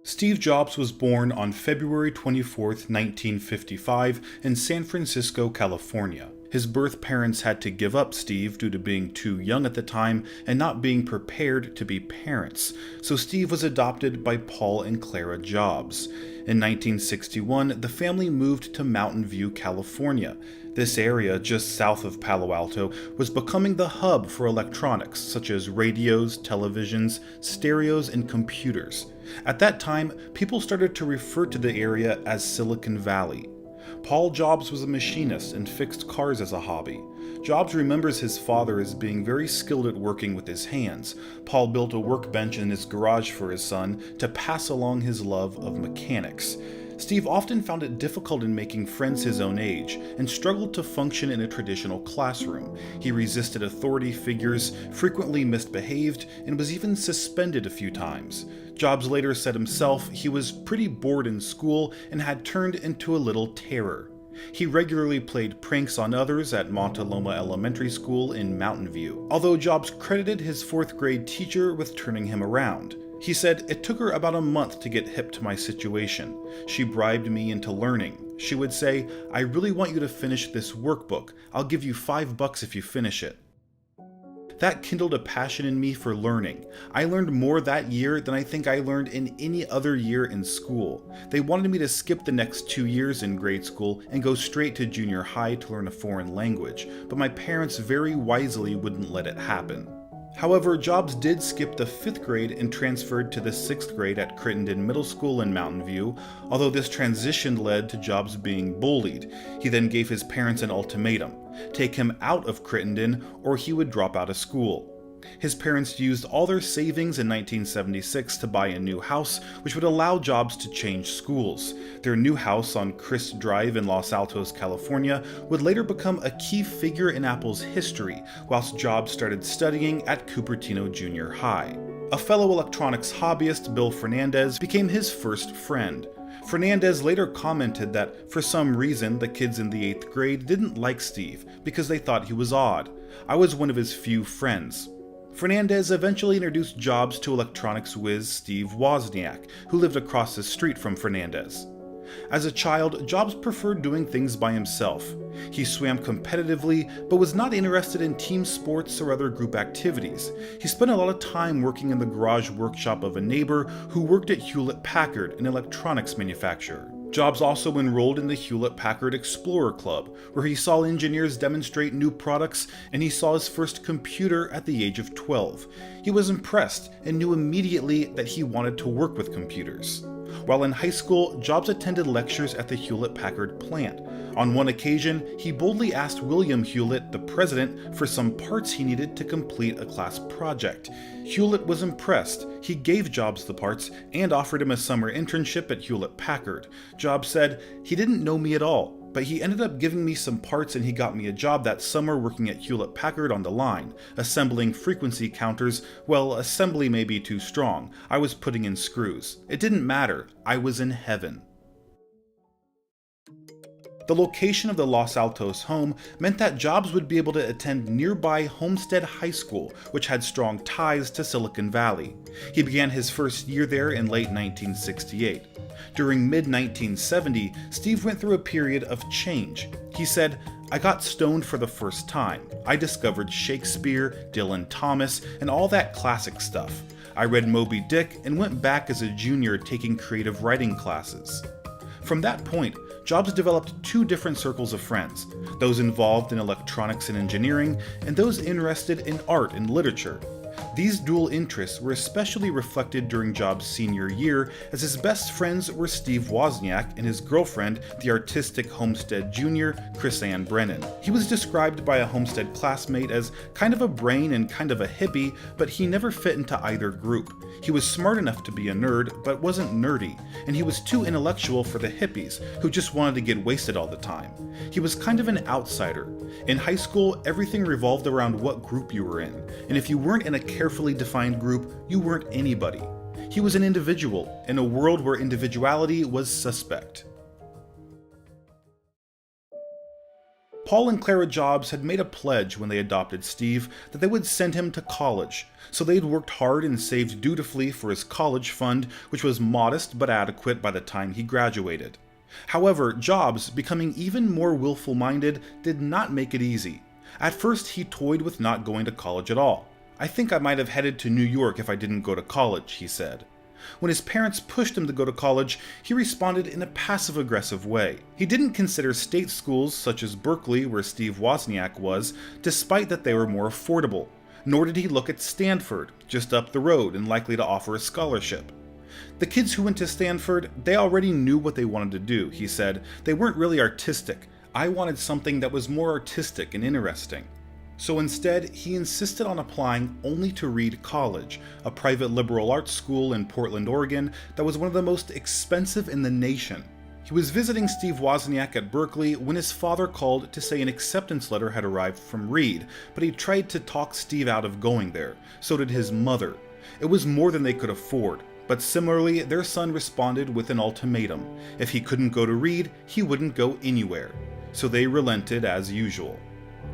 Steve Jobs was born on February 24, 1955, in San Francisco, California. His birth parents had to give up Steve due to being too young at the time and not being prepared to be parents, so Steve was adopted by Paul and Clara Jobs. In 1961, the family moved to Mountain View, California. This area, just south of Palo Alto, was becoming the hub for electronics, such as radios, televisions, stereos, and computers. At that time, people started to refer to the area as Silicon Valley. Paul Jobs was a machinist and fixed cars as a hobby. Jobs remembers his father as being very skilled at working with his hands. Paul built a workbench in his garage for his son to pass along his love of mechanics. Steve often found it difficult in making friends his own age and struggled to function in a traditional classroom. He resisted authority figures, frequently misbehaved, and was even suspended a few times. Jobs later said himself he was pretty bored in school and had turned into a little terror. He regularly played pranks on others at Montaloma Elementary School in Mountain View, although Jobs credited his fourth grade teacher with turning him around. He said, "It took her about a month to get hip to my situation. She bribed me into learning. She would say, 'I really want you to finish this workbook. I'll give you $5 if you finish it.' That kindled a passion in me for learning. I learned more that year than I think I learned in any other year in school. They wanted me to skip the next 2 years in grade school and go straight to junior high to learn a foreign language, but my parents very wisely wouldn't let it happen." However, Jobs did skip the 5th grade and transferred to the 6th grade at Crittenden Middle School in Mountain View, although this transition led to Jobs being bullied. He then gave his parents an ultimatum: take him out of Crittenden or he would drop out of school. His parents used all their savings in 1976 to buy a new house, which would allow Jobs to change schools. Their new house on Crist Drive in Los Altos, California, would later become a key figure in Apple's history, whilst Jobs started studying at Cupertino Junior High. A fellow electronics hobbyist, Bill Fernandez, became his first friend. Fernandez later commented that for some reason the kids in the 8th grade didn't like Steve because they thought he was odd. I was one of his few friends. Fernandez eventually introduced Jobs to electronics whiz Steve Wozniak, who lived across the street from Fernandez. As a child, Jobs preferred doing things by himself. He swam competitively, but was not interested in team sports or other group activities. He spent a lot of time working in the garage workshop of a neighbor who worked at Hewlett-Packard, an electronics manufacturer. Jobs also enrolled in the Hewlett-Packard Explorer Club, where he saw engineers demonstrate new products, and he saw his first computer at the age of 12. He was impressed and knew immediately that he wanted to work with computers. While in high school, Jobs attended lectures at the Hewlett-Packard plant. On one occasion, he boldly asked William Hewlett, the president, for some parts he needed to complete a class project. Hewlett was impressed. He gave Jobs the parts and offered him a summer internship at Hewlett-Packard. Jobs said, "He didn't know me at all, but he ended up giving me some parts and he got me a job that summer working at Hewlett-Packard on the line, assembling frequency counters. Well, assembly may be too strong. I was putting in screws. It didn't matter. I was in heaven." The location of the Los Altos home meant that Jobs would be able to attend nearby Homestead High School, which had strong ties to Silicon Valley. He began his first year there in late 1968. During mid-1970, Steve went through a period of change. He said, "I got stoned for the first time. I discovered Shakespeare, Dylan Thomas, and all that classic stuff. I read Moby Dick and went back as a junior taking creative writing classes." From that point, Jobs developed 2 different circles of friends, those involved in electronics and engineering, and those interested in art and literature. These dual interests were especially reflected during Jobs' senior year, as his best friends were Steve Wozniak and his girlfriend, the artistic Homestead junior, Chris Ann Brennan. He was described by a Homestead classmate as kind of a brain and kind of a hippie, but he never fit into either group. He was smart enough to be a nerd, but wasn't nerdy, and he was too intellectual for the hippies, who just wanted to get wasted all the time. He was kind of an outsider. In high school, everything revolved around what group you were in, and if you weren't in a carefully defined group, you weren't anybody. He was an individual, in a world where individuality was suspect. Paul and Clara Jobs had made a pledge when they adopted Steve that they would send him to college, so they'd worked hard and saved dutifully for his college fund, which was modest but adequate by the time he graduated. However, Jobs, becoming even more willful-minded, did not make it easy. At first, he toyed with not going to college at all. "I think I might have headed to New York if I didn't go to college," he said. When his parents pushed him to go to college, he responded in a passive-aggressive way. He didn't consider state schools such as Berkeley, where Steve Wozniak was, despite that they were more affordable. Nor did he look at Stanford, just up the road and likely to offer a scholarship. The kids who went to Stanford, they already knew what they wanted to do, he said. They weren't really artistic. I wanted something that was more artistic and interesting. So instead, he insisted on applying only to Reed College, a private liberal arts school in Portland, Oregon that was one of the most expensive in the nation. He was visiting Steve Wozniak at Berkeley when his father called to say an acceptance letter had arrived from Reed, but he tried to talk Steve out of going there. So did his mother. It was more than they could afford. But similarly, their son responded with an ultimatum. If he couldn't go to Reed, he wouldn't go anywhere. So they relented as usual.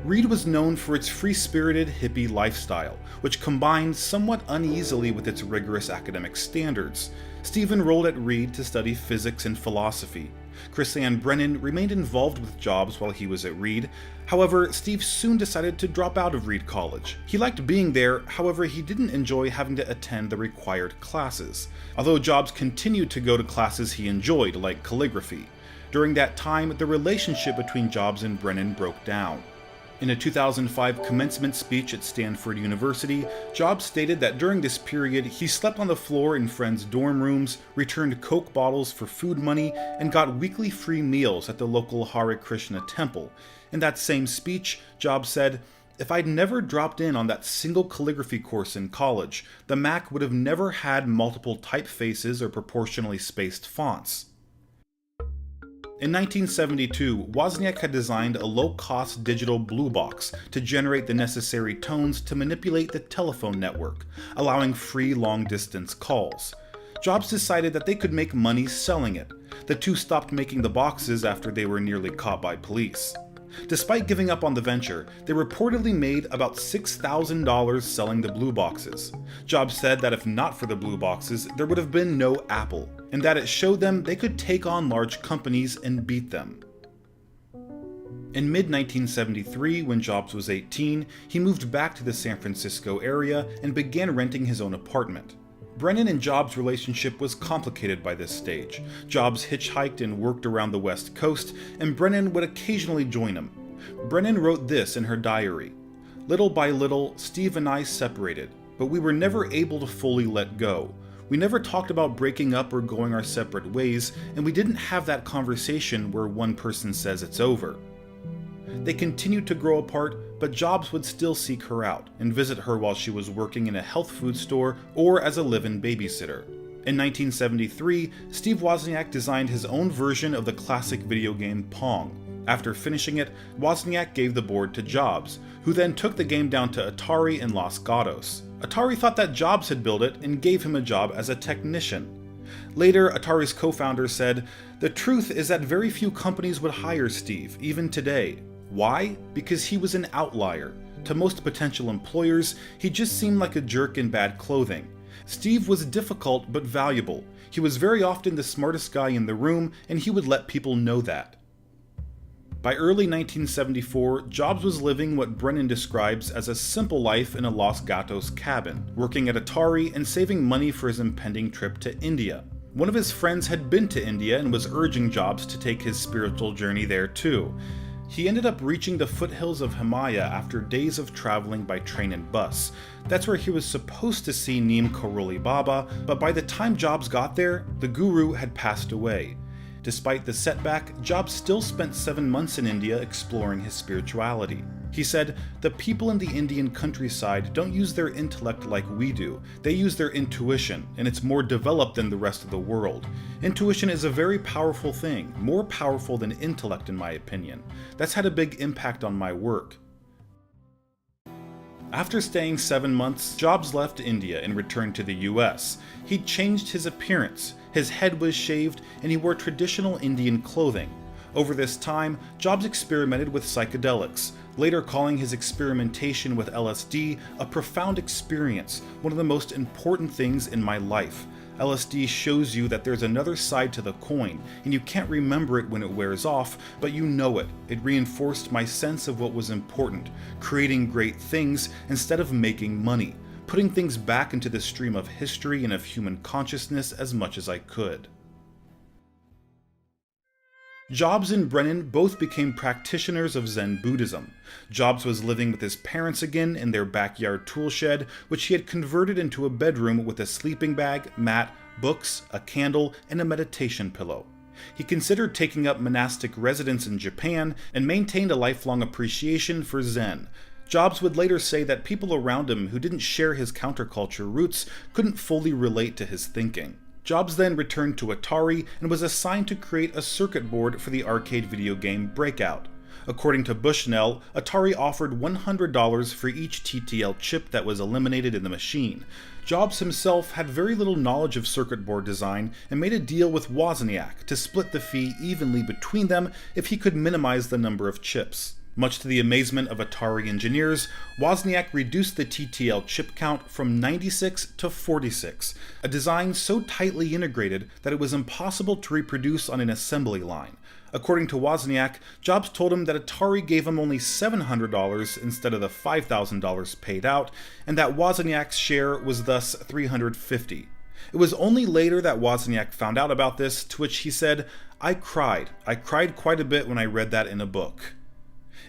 Reed was known for its free-spirited hippie lifestyle, which combined somewhat uneasily with its rigorous academic standards. Steve enrolled at Reed to study physics and philosophy. Chris Ann Brennan remained involved with Jobs while he was at Reed. However, Steve soon decided to drop out of Reed College. He liked being there, however he didn't enjoy having to attend the required classes, although Jobs continued to go to classes he enjoyed, like calligraphy. During that time, the relationship between Jobs and Brennan broke down. In a 2005 commencement speech at Stanford University, Jobs stated that during this period he slept on the floor in friends' dorm rooms, returned Coke bottles for food money, and got weekly free meals at the local Hare Krishna temple. In that same speech, Jobs said, "If I'd never dropped in on that single calligraphy course in college, the Mac would have never had multiple typefaces or proportionally spaced fonts." In 1972, Wozniak had designed a low-cost digital blue box to generate the necessary tones to manipulate the telephone network, allowing free long-distance calls. Jobs decided that they could make money selling it. The two stopped making the boxes after they were nearly caught by police. Despite giving up on the venture, they reportedly made about $6,000 selling the blue boxes. Jobs said that if not for the blue boxes, there would have been no Apple, and that it showed them they could take on large companies and beat them. In mid-1973, when Jobs was 18, he moved back to the San Francisco area and began renting his own apartment. Brennan and Jobs' relationship was complicated by this stage. Jobs hitchhiked and worked around the West Coast, and Brennan would occasionally join him. Brennan wrote this in her diary: "Little by little, Steve and I separated, but we were never able to fully let go. We never talked about breaking up or going our separate ways, and we didn't have that conversation where one person says it's over." They continued to grow apart, but Jobs would still seek her out and visit her while she was working in a health food store or as a live-in babysitter. In 1973, Steve Wozniak designed his own version of the classic video game Pong. After finishing it, Wozniak gave the board to Jobs, who then took the game down to Atari in Los Gatos. Atari thought that Jobs had built it and gave him a job as a technician. Later, Atari's co-founder said, "The truth is that very few companies would hire Steve, even today. Why? Because he was an outlier. To most potential employers, he just seemed like a jerk in bad clothing. Steve was difficult but valuable. He was very often the smartest guy in the room, and he would let people know that." By early 1974, Jobs was living what Brennan describes as a simple life in a Los Gatos cabin, working at Atari and saving money for his impending trip to India. One of his friends had been to India and was urging Jobs to take his spiritual journey there too. He ended up reaching the foothills of Himalaya after days of traveling by train and bus. That's where he was supposed to see Neem Karoli Baba, but by the time Jobs got there, the guru had passed away. Despite the setback, Jobs still spent 7 months in India exploring his spirituality. He said, "The people in the Indian countryside don't use their intellect like we do. They use their intuition, and it's more developed than the rest of the world. Intuition is a very powerful thing, more powerful than intellect in my opinion. That's had a big impact on my work." After staying 7 months, Jobs left India and returned to the US. He'd changed his appearance. His head was shaved, and he wore traditional Indian clothing. Over this time, Jobs experimented with psychedelics, later calling his experimentation with LSD a profound experience, one of the most important things in my life. LSD shows you that there's another side to the coin, and you can't remember it when it wears off, but you know it. It reinforced my sense of what was important, creating great things instead of making money, putting things back into the stream of history and of human consciousness as much as I could. Jobs and Brennan both became practitioners of Zen Buddhism. Jobs was living with his parents again in their backyard tool shed, which he had converted into a bedroom with a sleeping bag, mat, books, a candle, and a meditation pillow. He considered taking up monastic residence in Japan and maintained a lifelong appreciation for Zen. Jobs would later say that people around him who didn't share his counterculture roots couldn't fully relate to his thinking. Jobs then returned to Atari and was assigned to create a circuit board for the arcade video game Breakout. According to Bushnell, Atari offered $100 for each TTL chip that was eliminated in the machine. Jobs himself had very little knowledge of circuit board design and made a deal with Wozniak to split the fee evenly between them if he could minimize the number of chips. Much to the amazement of Atari engineers, Wozniak reduced the TTL chip count from 96 to 46, a design so tightly integrated that it was impossible to reproduce on an assembly line. According to Wozniak, Jobs told him that Atari gave him only $700 instead of the $5,000 paid out, and that Wozniak's share was thus $350. It was only later that Wozniak found out about this, to which he said, I cried quite a bit when I read that in a book."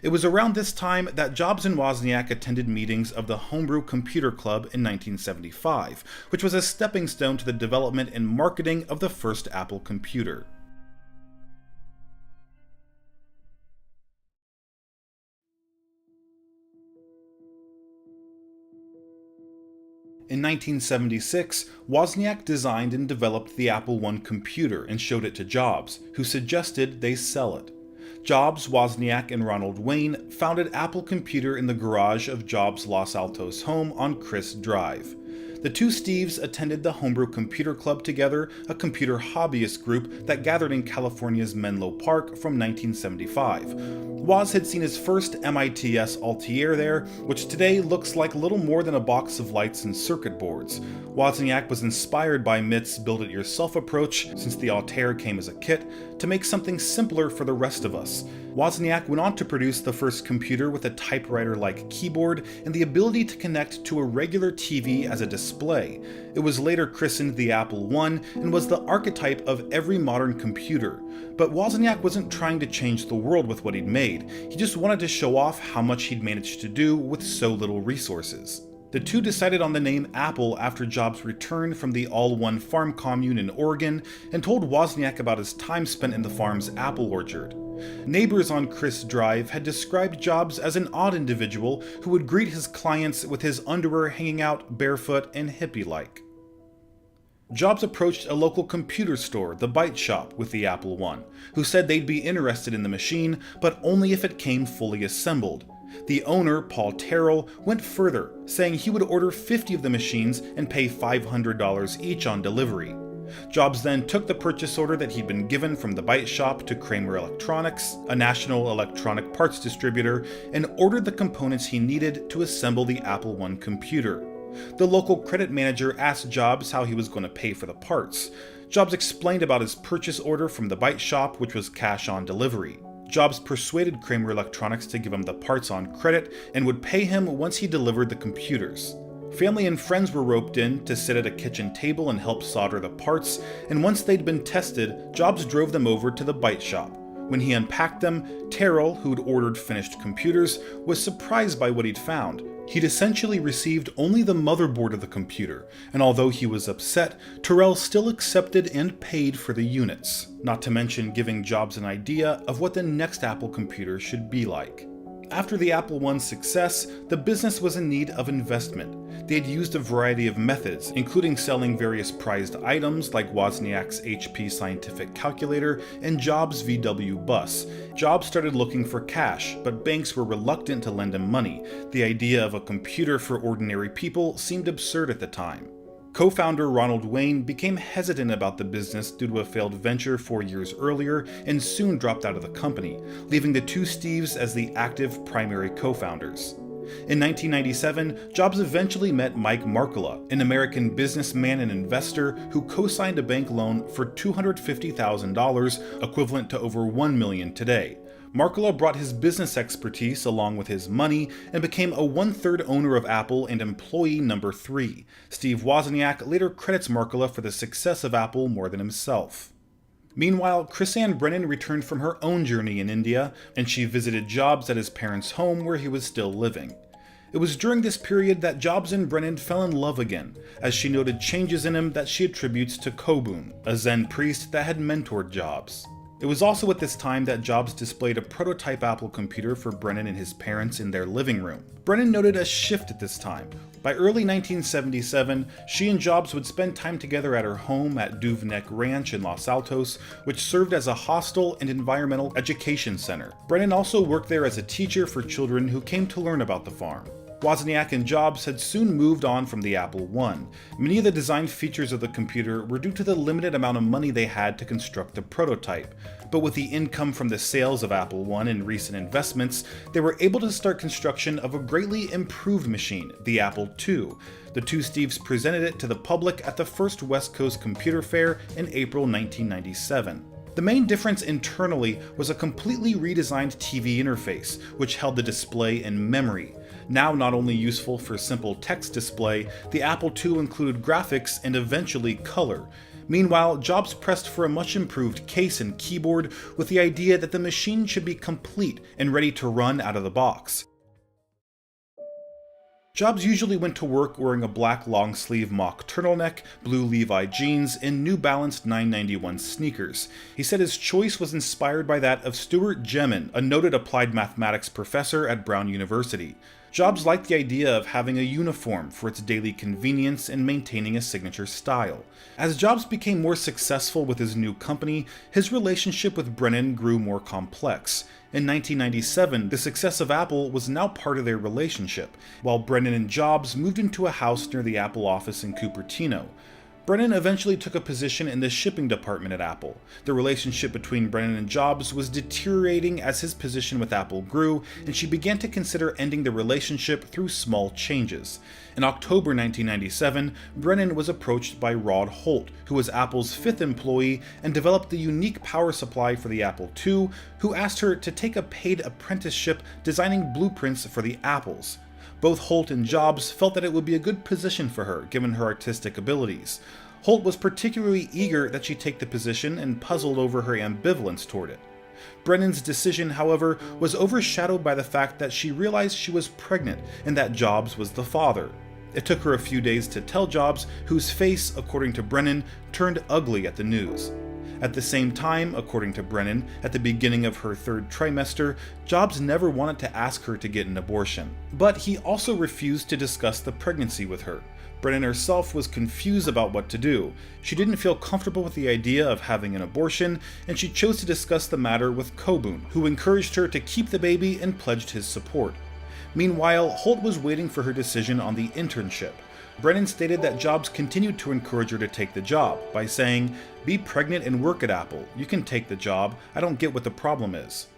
It was around this time that Jobs and Wozniak attended meetings of the Homebrew Computer Club in 1975, which was a stepping stone to the development and marketing of the first Apple computer. In 1976, Wozniak designed and developed the Apple I computer and showed it to Jobs, who suggested they sell it. Jobs, Wozniak, and Ronald Wayne founded Apple Computer in the garage of Jobs' Los Altos home on Crisp Drive. The two Steves attended the Homebrew Computer Club together, a computer hobbyist group that gathered in California's Menlo Park from 1975. Woz had seen his first MITS Altair there, which today looks like little more than a box of lights and circuit boards. Wozniak was inspired by MIT's build-it-yourself approach, since the Altair came as a kit, to make something simpler for the rest of us. Wozniak went on to produce the first computer with a typewriter-like keyboard and the ability to connect to a regular TV as a display. It was later christened the Apple I and was the archetype of every modern computer. But Wozniak wasn't trying to change the world with what he'd made. He just wanted to show off how much he'd managed to do with so little resources. The two decided on the name Apple after Jobs returned from the All-One farm commune in Oregon and told Wozniak about his time spent in the farm's apple orchard. Neighbors on Crisp Drive had described Jobs as an odd individual who would greet his clients with his underwear hanging out barefoot and hippie-like. Jobs approached a local computer store, the Byte Shop, with the Apple I, who said they'd be interested in the machine, but only if it came fully assembled. The owner, Paul Terrell, went further, saying he would order 50 of the machines and pay $500 each on delivery. Jobs then took the purchase order that he'd been given from the Byte Shop to Kramer Electronics, a national electronic parts distributor, and ordered the components he needed to assemble the Apple I computer. The local credit manager asked Jobs how he was going to pay for the parts. Jobs explained about his purchase order from the Byte Shop, which was cash on delivery. Jobs persuaded Kramer Electronics to give him the parts on credit and would pay him once he delivered the computers. Family and friends were roped in to sit at a kitchen table and help solder the parts, and once they'd been tested, Jobs drove them over to the Byte Shop. When he unpacked them, Terrell, who'd ordered finished computers, was surprised by what he'd found. He'd essentially received only the motherboard of the computer, and although he was upset, Terrell still accepted and paid for the units, not to mention giving Jobs an idea of what the next Apple computer should be like. After the Apple I's success, the business was in need of investment. They had used a variety of methods, including selling various prized items like Wozniak's HP Scientific Calculator and Jobs' VW Bus. Jobs started looking for cash, but banks were reluctant to lend him money. The idea of a computer for ordinary people seemed absurd at the time. Co-founder Ronald Wayne became hesitant about the business due to a failed venture 4 years earlier and soon dropped out of the company, leaving the two Steves as the active primary co-founders. In 1997, Jobs eventually met Mike Markkula, an American businessman and investor who co-signed a bank loan for $250,000, equivalent to over $1 million today. Markkula brought his business expertise along with his money and became a one-third owner of Apple and employee number 3. Steve Wozniak later credits Markkula for the success of Apple more than himself. Meanwhile, Chrisanne Brennan returned from her own journey in India, and she visited Jobs at his parents' home where he was still living. It was during this period that Jobs and Brennan fell in love again, as she noted changes in him that she attributes to Kobun, a Zen priest that had mentored Jobs. It was also at this time that Jobs displayed a prototype Apple computer for Brennan and his parents in their living room. Brennan noted a shift at this time. By early 1977, she and Jobs would spend time together at her home at Duvnek Ranch in Los Altos, which served as a hostel and environmental education center. Brennan also worked there as a teacher for children who came to learn about the farm. Wozniak and Jobs had soon moved on from the Apple I. Many of the design features of the computer were due to the limited amount of money they had to construct the prototype, but with the income from the sales of Apple I and recent investments, they were able to start construction of a greatly improved machine, the Apple II. The two Steves presented it to the public at the first West Coast Computer Fair in April 1997. The main difference internally was a completely redesigned TV interface, which held the display in memory. Now not only useful for simple text display, the Apple II included graphics and eventually color. Meanwhile, Jobs pressed for a much improved case and keyboard with the idea that the machine should be complete and ready to run out of the box. Jobs usually went to work wearing a black long-sleeve mock turtleneck, blue Levi jeans, and New Balance 991 sneakers. He said his choice was inspired by that of Stuart Gemin, a noted applied mathematics professor at Brown University. Jobs liked the idea of having a uniform for its daily convenience and maintaining a signature style. As Jobs became more successful with his new company, his relationship with Brennan grew more complex. In 1997, the success of Apple was now part of their relationship, while Brennan and Jobs moved into a house near the Apple office in Cupertino. Brennan eventually took a position in the shipping department at Apple. The relationship between Brennan and Jobs was deteriorating as his position with Apple grew, and she began to consider ending the relationship through small changes. In October 1997, Brennan was approached by Rod Holt, who was Apple's 5th employee and developed the unique power supply for the Apple II, who asked her to take a paid apprenticeship designing blueprints for the Apples. Both Holt and Jobs felt that it would be a good position for her, given her artistic abilities. Holt was particularly eager that she take the position and puzzled over her ambivalence toward it. Brennan's decision, however, was overshadowed by the fact that she realized she was pregnant and that Jobs was the father. It took her a few days to tell Jobs, whose face, according to Brennan, turned ugly at the news. At the same time, according to Brennan, at the beginning of her 3rd trimester, Jobs never wanted to ask her to get an abortion. But he also refused to discuss the pregnancy with her. Brennan herself was confused about what to do. She didn't feel comfortable with the idea of having an abortion, and she chose to discuss the matter with Kobun, who encouraged her to keep the baby and pledged his support. Meanwhile, Holt was waiting for her decision on the internship. Brennan stated that Jobs continued to encourage her to take the job by saying, "Be pregnant and work at Apple. You can take the job. I don't get what the problem is."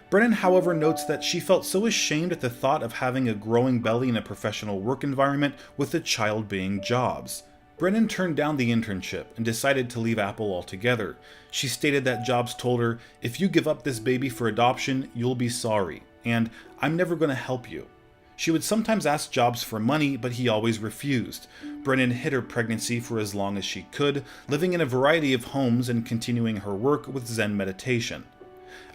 Brennan, however, notes that she felt so ashamed at the thought of having a growing belly in a professional work environment with the child being Jobs. Brennan turned down the internship and decided to leave Apple altogether. She stated that Jobs told her, "If you give up this baby for adoption, you'll be sorry, and I'm never going to help you." She would sometimes ask Jobs for money, but he always refused. Brennan hid her pregnancy for as long as she could, living in a variety of homes and continuing her work with Zen meditation.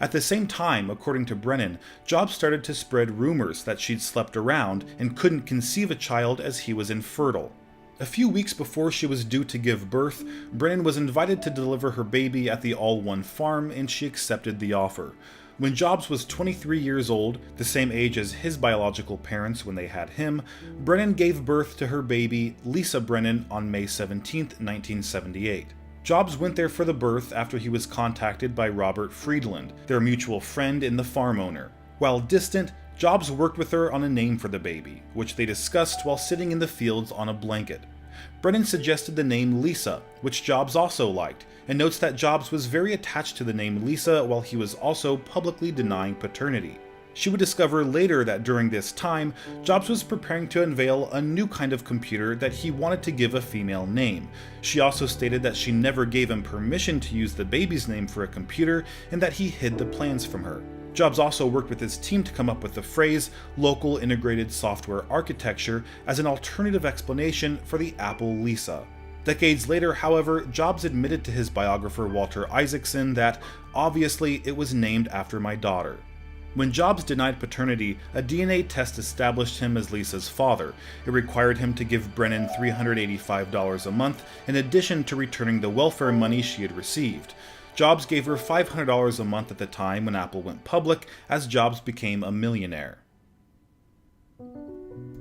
At the same time, according to Brennan, Jobs started to spread rumors that she'd slept around and couldn't conceive a child as he was infertile. A few weeks before she was due to give birth, Brennan was invited to deliver her baby at the All One farm, and she accepted the offer. When Jobs was 23 years old, the same age as his biological parents when they had him, Brennan gave birth to her baby, Lisa Brennan, on May 17, 1978. Jobs went there for the birth after he was contacted by Robert Friedland, their mutual friend and the farm owner. While distant, Jobs worked with her on a name for the baby, which they discussed while sitting in the fields on a blanket. Brennan suggested the name Lisa, which Jobs also liked, and notes that Jobs was very attached to the name Lisa while he was also publicly denying paternity. She would discover later that during this time, Jobs was preparing to unveil a new kind of computer that he wanted to give a female name. She also stated that she never gave him permission to use the baby's name for a computer and that he hid the plans from her. Jobs also worked with his team to come up with the phrase local integrated software architecture as an alternative explanation for the Apple Lisa. Decades later, however, Jobs admitted to his biographer Walter Isaacson that, obviously, it was named after my daughter. When Jobs denied paternity, a DNA test established him as Lisa's father. It required him to give Brennan $385 a month in addition to returning the welfare money she had received. Jobs gave her $500 a month at the time when Apple went public, as Jobs became a millionaire.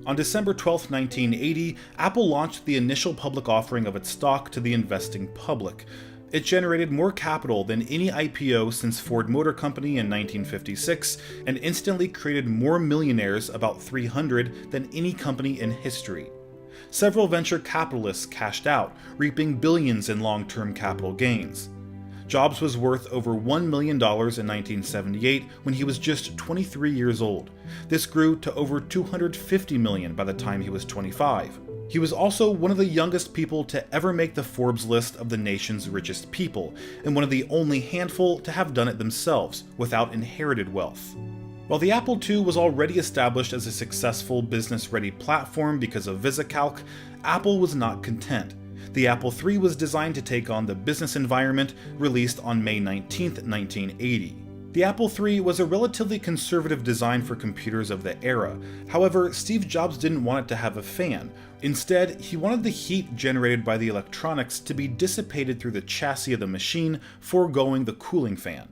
On December 12, 1980, Apple launched the initial public offering of its stock to the investing public. It generated more capital than any IPO since Ford Motor Company in 1956 and instantly created more millionaires, about 300, than any company in history. Several venture capitalists cashed out, reaping billions in long-term capital gains. Jobs was worth over $1 million in 1978 when he was just 23 years old. This grew to over $250 million by the time he was 25. He was also one of the youngest people to ever make the Forbes list of the nation's richest people, and one of the only handful to have done it themselves, without inherited wealth. While the Apple II was already established as a successful business-ready platform because of VisiCalc, Apple was not content. The Apple III was designed to take on the business environment, released on May 19, 1980. The Apple III was a relatively conservative design for computers of the era. However, Steve Jobs didn't want it to have a fan. Instead, he wanted the heat generated by the electronics to be dissipated through the chassis of the machine, foregoing the cooling fan.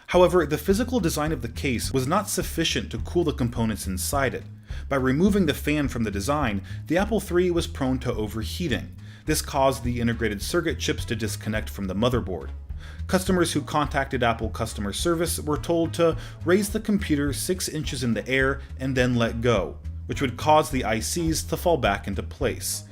However, the physical design of the case was not sufficient to cool the components inside it. By removing the fan from the design, the Apple III was prone to overheating. This caused the integrated circuit chips to disconnect from the motherboard. Customers who contacted Apple customer service were told to raise the computer 6 inches in the air and then let go, which would cause the ICs to fall back into place.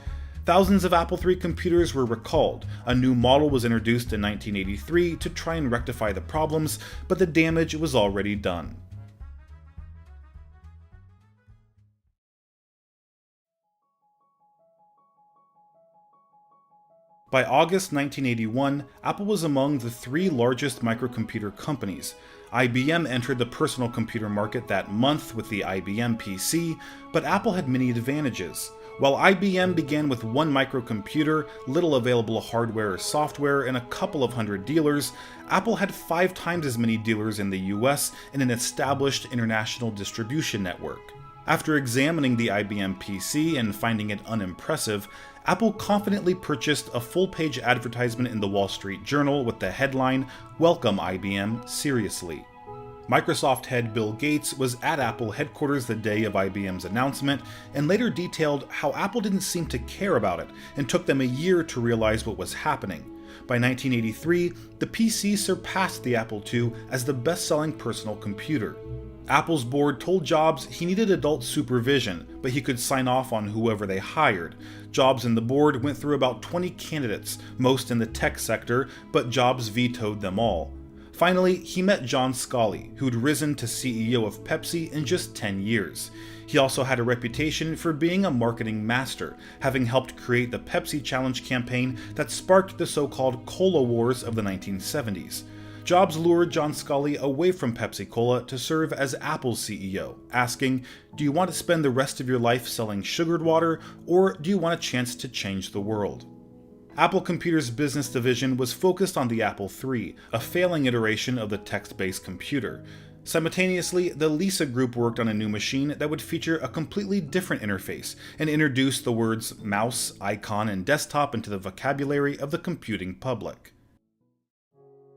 Thousands of Apple III computers were recalled. A new model was introduced in 1983 to try and rectify the problems, but the damage was already done. By August 1981, Apple was among the 3 largest microcomputer companies. IBM entered the personal computer market that month with the IBM PC, but Apple had many advantages. While IBM began with 1 microcomputer, little available hardware or software, and a couple of hundred dealers, Apple had 5 times as many dealers in the US and an established international distribution network. After examining the IBM PC and finding it unimpressive, Apple confidently purchased a full-page advertisement in the Wall Street Journal with the headline, "Welcome IBM, seriously." Microsoft head Bill Gates was at Apple headquarters the day of IBM's announcement and later detailed how Apple didn't seem to care about it and took them a year to realize what was happening. By 1983, the PC surpassed the Apple II as the best-selling personal computer. Apple's board told Jobs he needed adult supervision, but he could sign off on whoever they hired. Jobs and the board went through about 20 candidates, most in the tech sector, but Jobs vetoed them all. Finally, he met John Scully, who'd risen to CEO of Pepsi in just 10 years. He also had a reputation for being a marketing master, having helped create the Pepsi Challenge campaign that sparked the so-called Cola Wars of the 1970s. Jobs lured John Scully away from Pepsi Cola to serve as Apple's CEO, asking, "Do you want to spend the rest of your life selling sugared water, or do you want a chance to change the world?" Apple Computer's business division was focused on the Apple III, a failing iteration of the text-based computer. Simultaneously, the Lisa Group worked on a new machine that would feature a completely different interface and introduce the words mouse, icon, and desktop into the vocabulary of the computing public.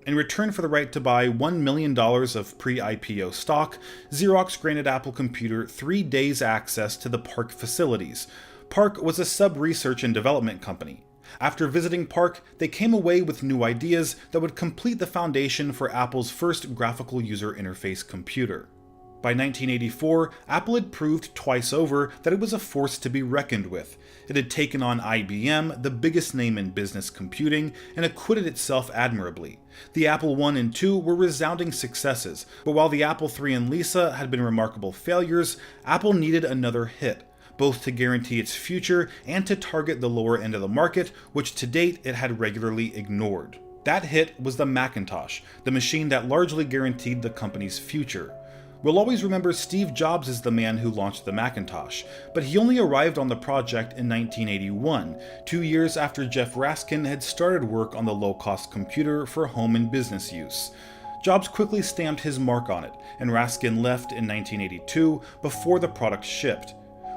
In return for the right to buy $1 million of pre-IPO stock, Xerox granted Apple Computer 3 days access to the PARC facilities. PARC was a sub-research and development company. After visiting PARC, they came away with new ideas that would complete the foundation for Apple's first graphical user interface computer. By 1984, Apple had proved twice over that it was a force to be reckoned with. It had taken on IBM, the biggest name in business computing, and acquitted itself admirably. The Apple I and II were resounding successes, but while the Apple III and Lisa had been remarkable failures, Apple needed another hit, both to guarantee its future and to target the lower end of the market, which to date it had regularly ignored. That hit was the Macintosh, the machine that largely guaranteed the company's future. We'll always remember Steve Jobs as the man who launched the Macintosh, but he only arrived on the project in 1981, 2 years after Jeff Raskin had started work on the low-cost computer for home and business use. Jobs quickly stamped his mark on it, and Raskin left in 1982 before the product shipped.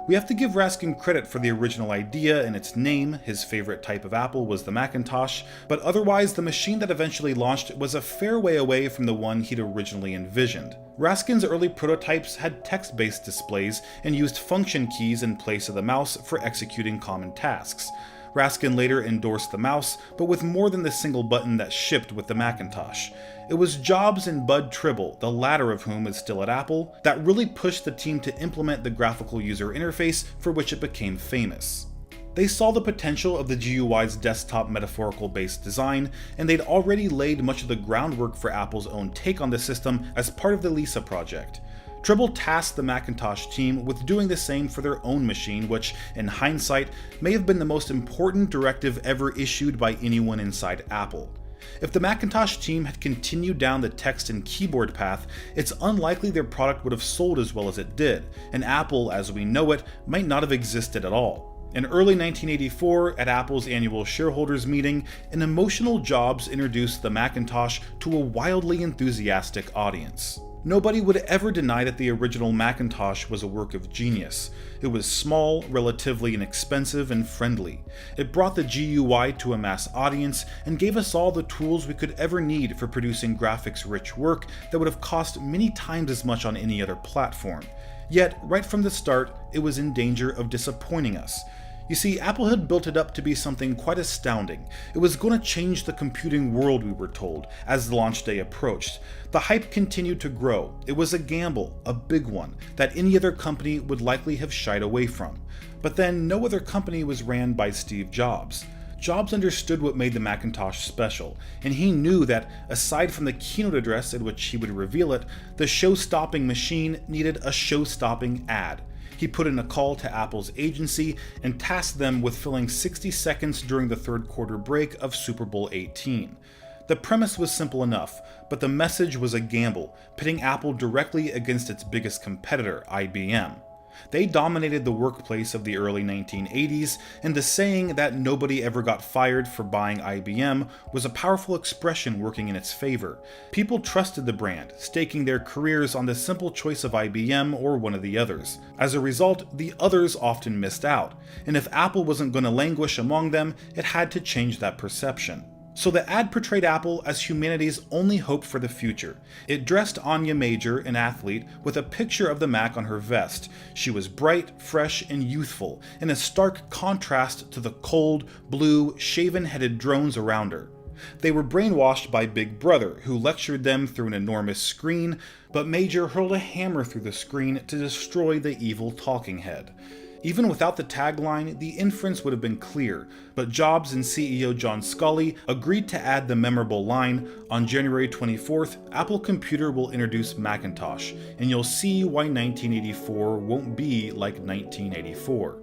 We have to give Raskin credit for the original idea and its name. His favorite type of Apple was the Macintosh, but otherwise the machine that eventually launched was a fair way away from the one he'd originally envisioned. Raskin's early prototypes had text-based displays and used function keys in place of the mouse for executing common tasks. Raskin later endorsed the mouse, but with more than the single button that shipped with the Macintosh. It was Jobs and Bud Tribble, the latter of whom is still at Apple, that really pushed the team to implement the graphical user interface for which it became famous. They saw the potential of the GUI's desktop metaphorical-based design, and they'd already laid much of the groundwork for Apple's own take on the system as part of the Lisa project. Tribble tasked the Macintosh team with doing the same for their own machine, which, in hindsight, may have been the most important directive ever issued by anyone inside Apple. If the Macintosh team had continued down the text and keyboard path, it's unlikely their product would have sold as well as it did, and Apple, as we know it, might not have existed at all. In early 1984, at Apple's annual shareholders meeting, an emotional Jobs introduced the Macintosh to a wildly enthusiastic audience. Nobody would ever deny that the original Macintosh was a work of genius. It was small, relatively inexpensive, and friendly. It brought the GUI to a mass audience and gave us all the tools we could ever need for producing graphics-rich work that would have cost many times as much on any other platform. Yet, right from the start, it was in danger of disappointing us. You see, Apple had built it up to be something quite astounding. It was going to change the computing world, we were told, as the launch day approached. The hype continued to grow. It was a gamble, a big one, that any other company would likely have shied away from. But then, no other company was ran by Steve Jobs. Jobs understood what made the Macintosh special, and he knew that, aside from the keynote address in which he would reveal it, the show-stopping machine needed a show-stopping ad. He put in a call to Apple's agency and tasked them with filling 60 seconds during the third quarter break of Super Bowl XVIII. The premise was simple enough, but the message was a gamble, pitting Apple directly against its biggest competitor, IBM. They dominated the workplace of the early 1980s, and the saying that nobody ever got fired for buying IBM was a powerful expression working in its favor. People trusted the brand, staking their careers on the simple choice of IBM or one of the others. As a result, the others often missed out, and if Apple wasn't going to languish among them, it had to change that perception. So the ad portrayed Apple as humanity's only hope for the future. It dressed Anya Major, an athlete, with a picture of the Mac on her vest. She was bright, fresh, and youthful, in a stark contrast to the cold, blue, shaven-headed drones around her. They were brainwashed by Big Brother, who lectured them through an enormous screen, but Major hurled a hammer through the screen to destroy the evil talking head. Even without the tagline, the inference would have been clear, but Jobs and CEO John Sculley agreed to add the memorable line, "On January 24th, Apple Computer will introduce Macintosh, and you'll see why 1984 won't be like 1984.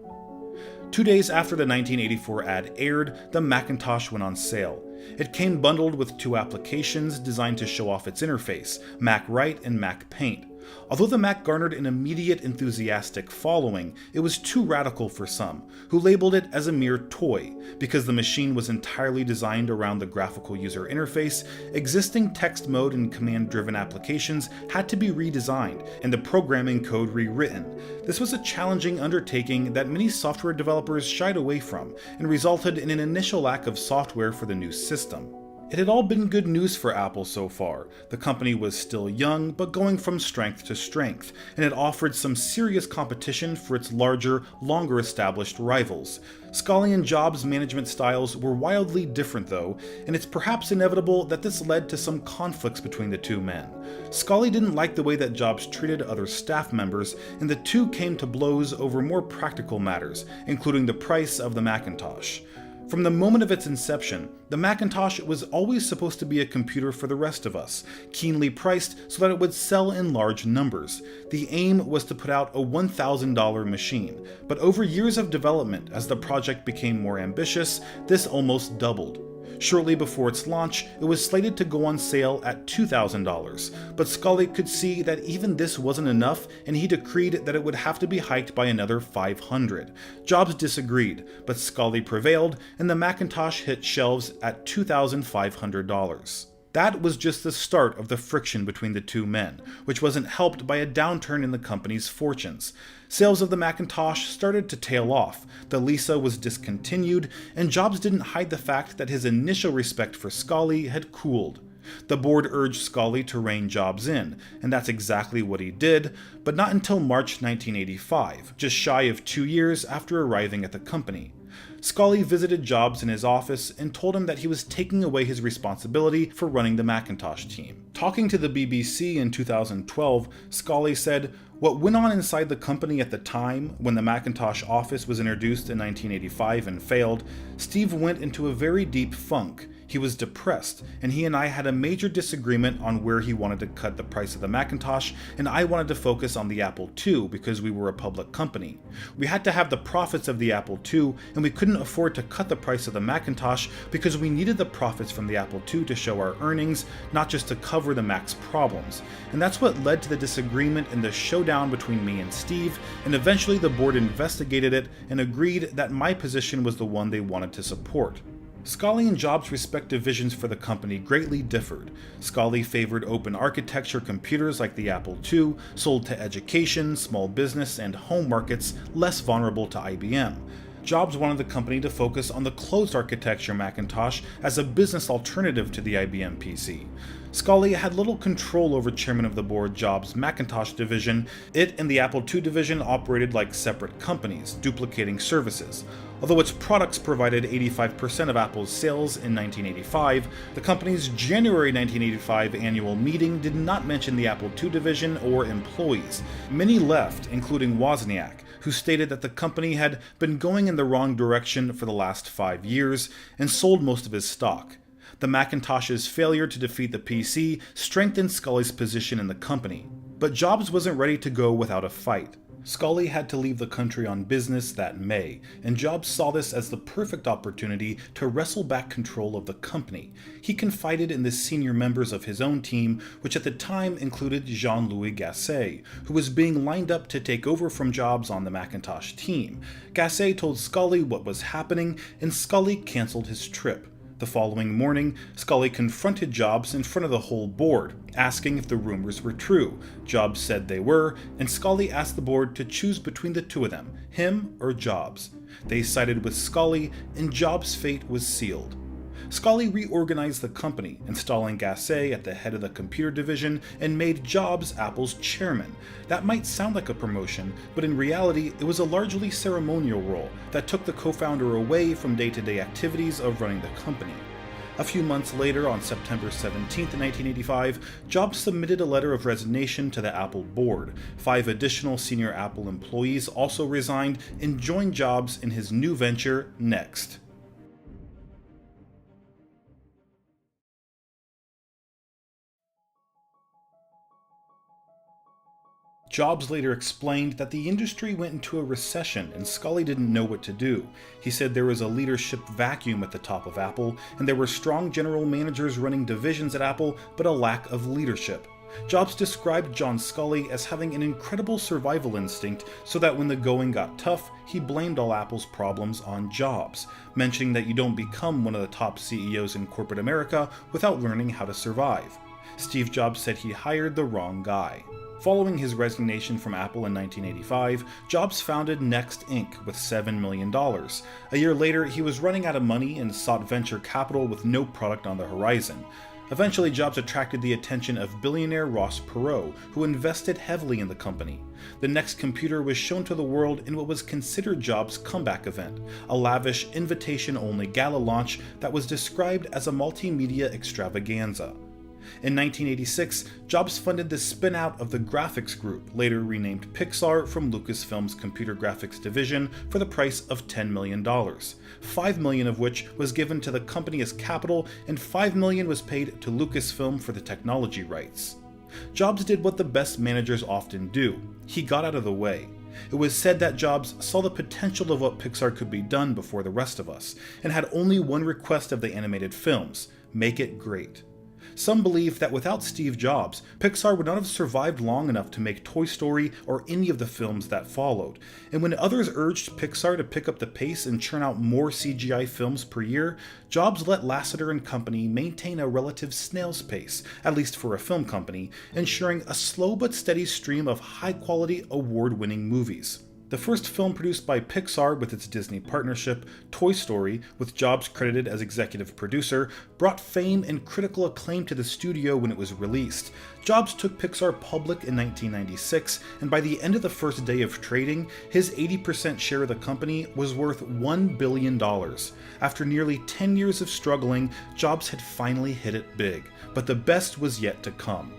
2 days after the 1984 ad aired, the Macintosh went on sale. It came bundled with 2 applications designed to show off its interface, Mac Write and Mac Paint. Although the Mac garnered an immediate enthusiastic following, it was too radical for some, who labeled it as a mere toy. Because the machine was entirely designed around the graphical user interface, existing text mode and command-driven applications had to be redesigned, and the programming code rewritten. This was a challenging undertaking that many software developers shied away from, and resulted in an initial lack of software for the new system. It had all been good news for Apple so far. The company was still young, but going from strength to strength, and it offered some serious competition for its larger, longer established rivals. Scully and Jobs' management styles were wildly different though, and it's perhaps inevitable that this led to some conflicts between the two men. Scully didn't like the way that Jobs treated other staff members, and the two came to blows over more practical matters, including the price of the Macintosh. From the moment of its inception, the Macintosh was always supposed to be a computer for the rest of us, keenly priced so that it would sell in large numbers. The aim was to put out a $1,000 machine, but over years of development, as the project became more ambitious, this almost doubled. Shortly before its launch, it was slated to go on sale at $2,000, but Scully could see that even this wasn't enough, and he decreed that it would have to be hiked by another $500. Jobs disagreed, but Scully prevailed, and the Macintosh hit shelves at $2,500. That was just the start of the friction between the two men, which wasn't helped by a downturn in the company's fortunes. Sales of the Macintosh started to tail off, the Lisa was discontinued, and Jobs didn't hide the fact that his initial respect for Scully had cooled. The board urged Scully to rein Jobs in, and that's exactly what he did, but not until March 1985, just shy of 2 years after arriving at the company. Scully visited Jobs in his office and told him that he was taking away his responsibility for running the Macintosh team. Talking to the BBC in 2012, Scully said, "What went on inside the company at the time, when the Macintosh office was introduced in 1985 and failed, Steve went into a very deep funk. He was depressed, and he and I had a major disagreement on where he wanted to cut the price of the Macintosh, and I wanted to focus on the Apple II because we were a public company. We had to have the profits of the Apple II, and we couldn't afford to cut the price of the Macintosh because we needed the profits from the Apple II to show our earnings, not just to cover the Mac's problems. And that's what led to the disagreement and the showdown between me and Steve, and eventually the board investigated it and agreed that my position was the one they wanted to support." Scully and Jobs' respective visions for the company greatly differed. Scully favored open architecture computers like the Apple II, sold to education, small business, and home markets less vulnerable to IBM. Jobs wanted the company to focus on the closed architecture Macintosh as a business alternative to the IBM PC. Scully had little control over chairman of the board Jobs' Macintosh division. It and the Apple II division operated like separate companies, duplicating services. Although its products provided 85% of Apple's sales in 1985, the company's January 1985 annual meeting did not mention the Apple II division or employees. Many left, including Wozniak, who stated that the company had been going in the wrong direction for the last 5 years and sold most of his stock. The Macintosh's failure to defeat the PC strengthened Scully's position in the company, but Jobs wasn't ready to go without a fight. Scully had to leave the country on business that May, and Jobs saw this as the perfect opportunity to wrestle back control of the company. He confided in the senior members of his own team, which at the time included Jean-Louis Gasset, who was being lined up to take over from Jobs on the Macintosh team. Gasset told Scully what was happening, and Scully canceled his trip. The following morning, Scully confronted Jobs in front of the whole board, asking if the rumors were true. Jobs said they were, and Scully asked the board to choose between the two of them, him or Jobs. They sided with Scully, and Jobs' fate was sealed. Scully reorganized the company, installing Gasset at the head of the computer division and made Jobs Apple's chairman. That might sound like a promotion, but in reality it was a largely ceremonial role that took the co-founder away from day-to-day activities of running the company. A few months later, on September 17, 1985, Jobs submitted a letter of resignation to the Apple board. 5 additional senior Apple employees also resigned and joined Jobs in his new venture, Next. Jobs later explained that the industry went into a recession and Scully didn't know what to do. He said there was a leadership vacuum at the top of Apple, and there were strong general managers running divisions at Apple, but a lack of leadership. Jobs described John Scully as having an incredible survival instinct, so that when the going got tough, he blamed all Apple's problems on Jobs, mentioning that you don't become one of the top CEOs in corporate America without learning how to survive. Steve Jobs said he hired the wrong guy. Following his resignation from Apple in 1985, Jobs founded Next Inc. with $7 million. A year later, he was running out of money and sought venture capital with no product on the horizon. Eventually, Jobs attracted the attention of billionaire Ross Perot, who invested heavily in the company. The Next computer was shown to the world in what was considered Jobs' comeback event, a lavish, invitation-only gala launch that was described as a multimedia extravaganza. In 1986, Jobs funded the spin-out of the Graphics Group, later renamed Pixar, from Lucasfilm's computer graphics division for the price of $10 million, $5 million of which was given to the company as capital and $5 million was paid to Lucasfilm for the technology rights. Jobs did what the best managers often do. He got out of the way. It was said that Jobs saw the potential of what Pixar could be done before the rest of us, and had only one request of the animated films: make it great. Some believe that without Steve Jobs, Pixar would not have survived long enough to make Toy Story or any of the films that followed, and when others urged Pixar to pick up the pace and churn out more CGI films per year, Jobs let Lasseter and company maintain a relative snail's pace, at least for a film company, ensuring a slow but steady stream of high-quality, award-winning movies. The first film produced by Pixar with its Disney partnership, Toy Story, with Jobs credited as executive producer, brought fame and critical acclaim to the studio when it was released. Jobs took Pixar public in 1996, and by the end of the first day of trading, his 80% share of the company was worth $1 billion. After nearly 10 years of struggling, Jobs had finally hit it big, but the best was yet to come.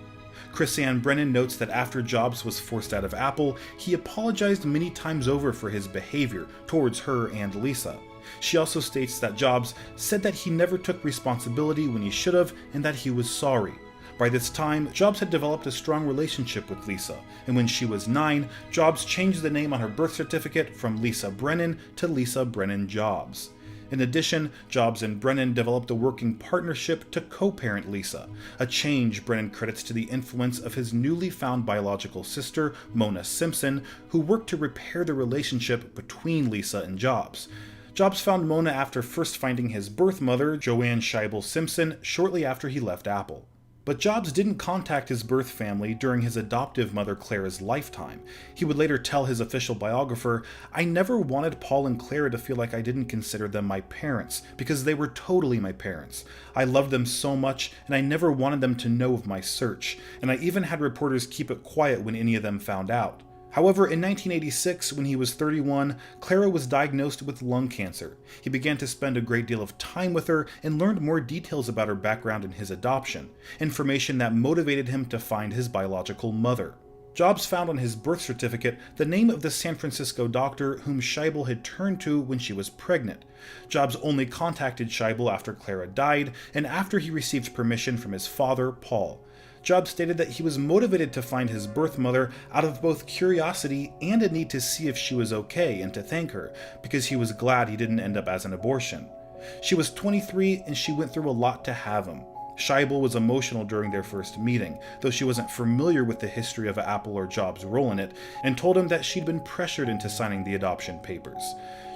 Chrisanne Brennan notes that after Jobs was forced out of Apple, he apologized many times over for his behavior towards her and Lisa. She also states that Jobs said that he never took responsibility when he should have and that he was sorry. By this time, Jobs had developed a strong relationship with Lisa, and when she was 9, Jobs changed the name on her birth certificate from Lisa Brennan to Lisa Brennan Jobs. In addition, Jobs and Brennan developed a working partnership to co-parent Lisa, a change Brennan credits to the influence of his newly found biological sister, Mona Simpson, who worked to repair the relationship between Lisa and Jobs. Jobs found Mona after first finding his birth mother, Joanne Scheibel Simpson, shortly after he left Apple. But Jobs didn't contact his birth family during his adoptive mother Clara's lifetime. He would later tell his official biographer, "I never wanted Paul and Clara to feel like I didn't consider them my parents, because they were totally my parents. I loved them so much, and I never wanted them to know of my search, and I even had reporters keep it quiet when any of them found out." However, in 1986, when he was 31, Clara was diagnosed with lung cancer. He began to spend a great deal of time with her and learned more details about her background and his adoption, information that motivated him to find his biological mother. Jobs found on his birth certificate the name of the San Francisco doctor whom Scheibel had turned to when she was pregnant. Jobs only contacted Scheibel after Clara died and after he received permission from his father, Paul. Jobs stated that he was motivated to find his birth mother out of both curiosity and a need to see if she was okay and to thank her, because he was glad he didn't end up as an abortion. She was 23 and she went through a lot to have him. Scheibel was emotional during their first meeting, though she wasn't familiar with the history of Apple or Jobs' role in it, and told him that she'd been pressured into signing the adoption papers.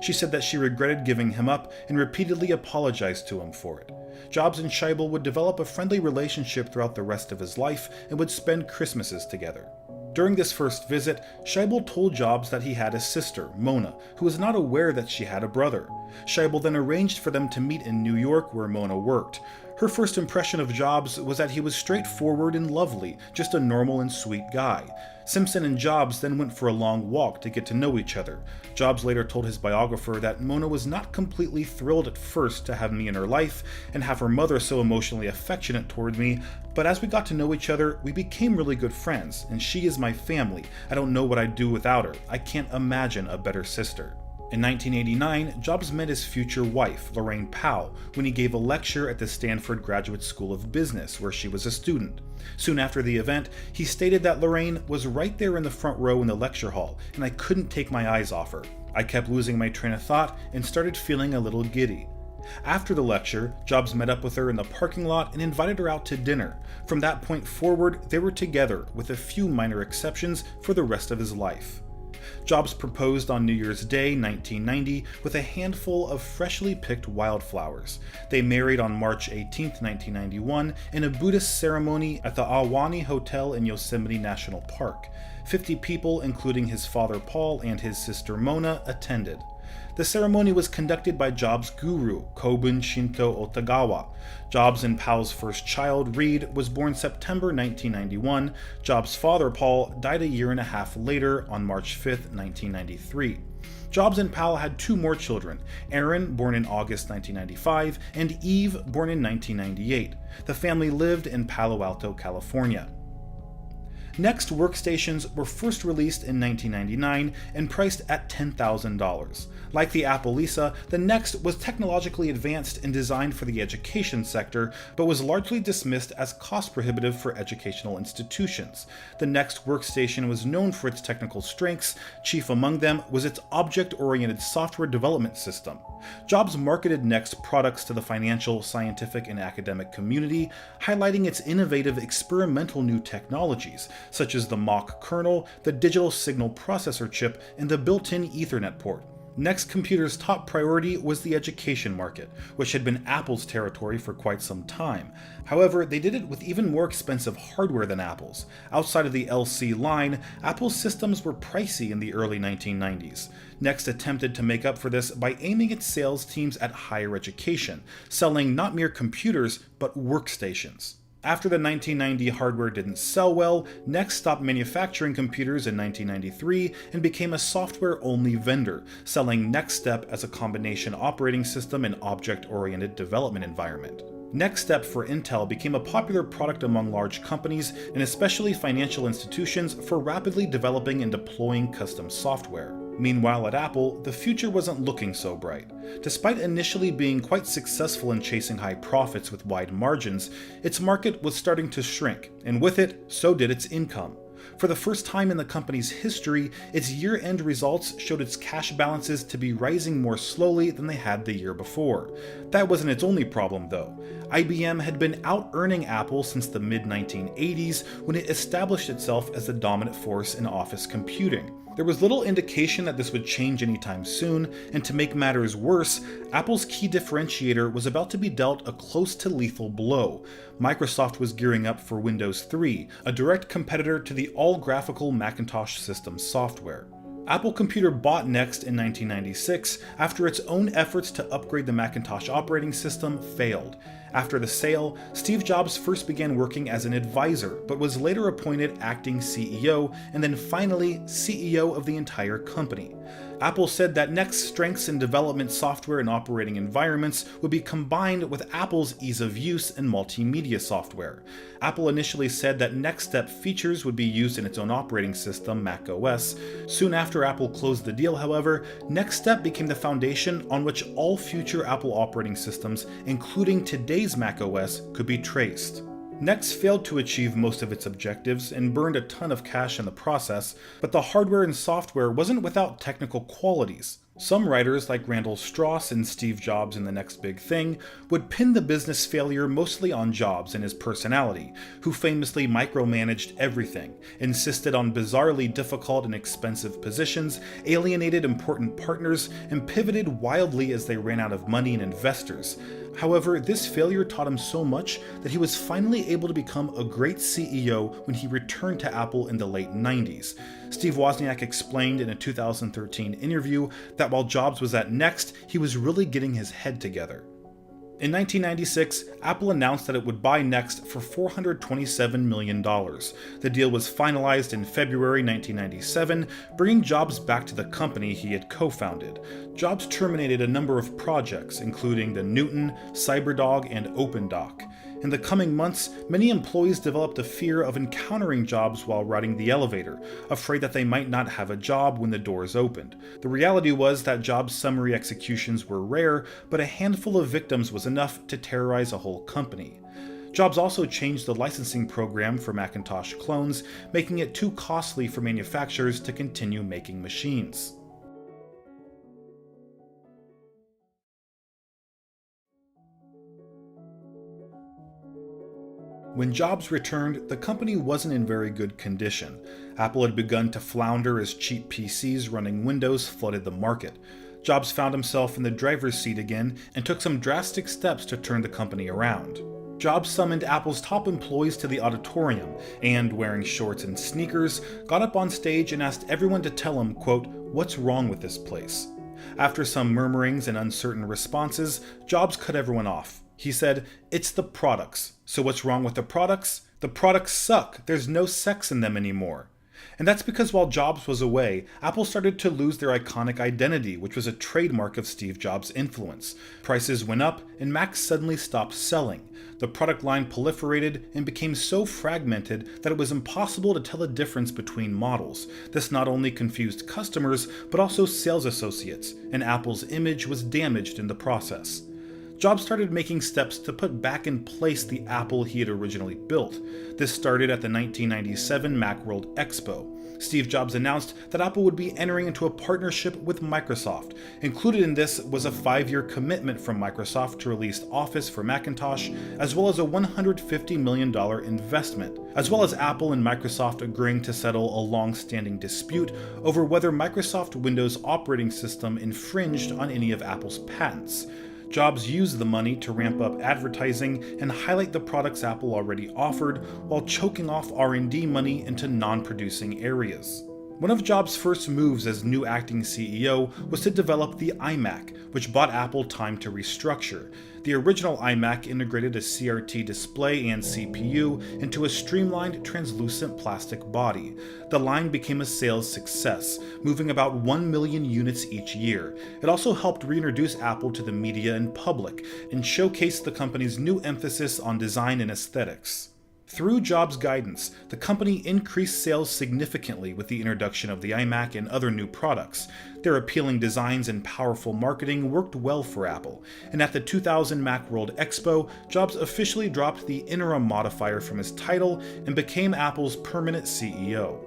She said that she regretted giving him up and repeatedly apologized to him for it. Jobs and Scheibel would develop a friendly relationship throughout the rest of his life and would spend Christmases together. During this first visit, Scheibel told Jobs that he had a sister, Mona, who was not aware that she had a brother. Scheibel then arranged for them to meet in New York, where Mona worked. Her first impression of Jobs was that he was straightforward and lovely, just a normal and sweet guy. Simpson and Jobs then went for a long walk to get to know each other. Jobs later told his biographer that Mona was not completely thrilled at first to have me in her life and have her mother so emotionally affectionate toward me, but as we got to know each other, we became really good friends, and she is my family. I don't know what I'd do without her. I can't imagine a better sister. In 1989, Jobs met his future wife, Lorraine Powell, when he gave a lecture at the Stanford Graduate School of Business, where she was a student. Soon after the event, he stated that Lorraine was right there in the front row in the lecture hall, and I couldn't take my eyes off her. I kept losing my train of thought and started feeling a little giddy. After the lecture, Jobs met up with her in the parking lot and invited her out to dinner. From that point forward, they were together, with a few minor exceptions, for the rest of his life. Jobs proposed on New Year's Day, 1990, with a handful of freshly picked wildflowers. They married on March 18, 1991, in a Buddhist ceremony at the Ahwahnee Hotel in Yosemite National Park. 50 people, including his father Paul and his sister Mona, attended. The ceremony was conducted by Jobs' guru, Kobun Shinto Otagawa. Jobs and Pal's first child, Reed, was born September 1991. Jobs' father, Paul, died a year and a half later on March 5, 1993. Jobs and Pal had two more children, Aaron, born in August 1995, and Eve, born in 1998. The family lived in Palo Alto, California. Next workstations were first released in 1999 and priced at $10,000. Like the Apple Lisa, the Next was technologically advanced and designed for the education sector, but was largely dismissed as cost-prohibitive for educational institutions. The Next workstation was known for its technical strengths. Chief among them was its object-oriented software development system. Jobs marketed Next products to the financial, scientific, and academic community, highlighting its innovative experimental new technologies, such as the Mach kernel, the digital signal processor chip, and the built-in Ethernet port. Next Computer's top priority was the education market, which had been Apple's territory for quite some time. However, they did it with even more expensive hardware than Apple's. Outside of the LC line, Apple's systems were pricey in the early 1990s. Next attempted to make up for this by aiming its sales teams at higher education, selling not mere computers, but workstations. After the 1990 hardware didn't sell well, Next stopped manufacturing computers in 1993 and became a software-only vendor, selling NextStep as a combination operating system and object-oriented development environment. NextStep for Intel became a popular product among large companies and especially financial institutions for rapidly developing and deploying custom software. Meanwhile, at Apple, the future wasn't looking so bright. Despite initially being quite successful in chasing high profits with wide margins, its market was starting to shrink, and with it, so did its income. For the first time in the company's history, its year-end results showed its cash balances to be rising more slowly than they had the year before. That wasn't its only problem, though. IBM had been out-earning Apple since the mid-1980s when it established itself as the dominant force in office computing. There was little indication that this would change anytime soon, and to make matters worse, Apple's key differentiator was about to be dealt a close to lethal blow. Microsoft was gearing up for Windows 3, a direct competitor to the all-graphical Macintosh system software. Apple Computer bought Next in 1996 after its own efforts to upgrade the Macintosh operating system failed. After the sale, Steve Jobs first began working as an advisor, but was later appointed acting CEO and then finally CEO of the entire company. Apple said that Next's strengths in development software and operating environments would be combined with Apple's ease of use and multimedia software. Apple initially said that NextStep features would be used in its own operating system, macOS. Soon after Apple closed the deal, however, NextStep became the foundation on which all future Apple operating systems, including today's macOS, could be traced. Next failed to achieve most of its objectives and burned a ton of cash in the process, but the hardware and software wasn't without technical qualities. Some writers, like Randall Strauss and Steve Jobs in The Next Big Thing, would pin the business failure mostly on Jobs and his personality, who famously micromanaged everything, insisted on bizarrely difficult and expensive positions, alienated important partners, and pivoted wildly as they ran out of money and investors. However, this failure taught him so much that he was finally able to become a great CEO when he returned to Apple in the late 90s. Steve Wozniak explained in a 2013 interview that while Jobs was at Next, he was really getting his head together. In 1996, Apple announced that it would buy Next for $427 million. The deal was finalized in February 1997, bringing Jobs back to the company he had co-founded. Jobs terminated a number of projects, including the Newton, CyberDog, and OpenDoc. In the coming months, many employees developed a fear of encountering Jobs while riding the elevator, afraid that they might not have a job when the doors opened. The reality was that Jobs' summary executions were rare, but a handful of victims was enough to terrorize a whole company. Jobs also changed the licensing program for Macintosh clones, making it too costly for manufacturers to continue making machines. When Jobs returned, the company wasn't in very good condition. Apple had begun to flounder as cheap PCs running Windows flooded the market. Jobs found himself in the driver's seat again and took some drastic steps to turn the company around. Jobs summoned Apple's top employees to the auditorium and, wearing shorts and sneakers, got up on stage and asked everyone to tell him, quote, "What's wrong with this place?" After some murmurings and uncertain responses, Jobs cut everyone off. He said, "It's the products. So what's wrong with the products? The products suck. There's no sex in them anymore." And that's because while Jobs was away, Apple started to lose their iconic identity, which was a trademark of Steve Jobs' influence. Prices went up, and Macs suddenly stopped selling. The product line proliferated and became so fragmented that it was impossible to tell the difference between models. This not only confused customers, but also sales associates, and Apple's image was damaged in the process. Jobs started making steps to put back in place the Apple he had originally built. This started at the 1997 Macworld Expo. Steve Jobs announced that Apple would be entering into a partnership with Microsoft. Included in this was a 5-year commitment from Microsoft to release Office for Macintosh, as well as a $150 million investment, as well as Apple and Microsoft agreeing to settle a long-standing dispute over whether Microsoft Windows operating system infringed on any of Apple's patents. Jobs used the money to ramp up advertising and highlight the products Apple already offered, while choking off R&D money into non-producing areas. One of Jobs' first moves as new acting CEO was to develop the iMac, which bought Apple time to restructure. The original iMac integrated a CRT display and CPU into a streamlined, translucent plastic body. The line became a sales success, moving about 1 million units each year. It also helped reintroduce Apple to the media and public, and showcased the company's new emphasis on design and aesthetics. Through Jobs' guidance, the company increased sales significantly with the introduction of the iMac and other new products. Their appealing designs and powerful marketing worked well for Apple, and at the 2000 Macworld Expo, Jobs officially dropped the interim modifier from his title and became Apple's permanent CEO.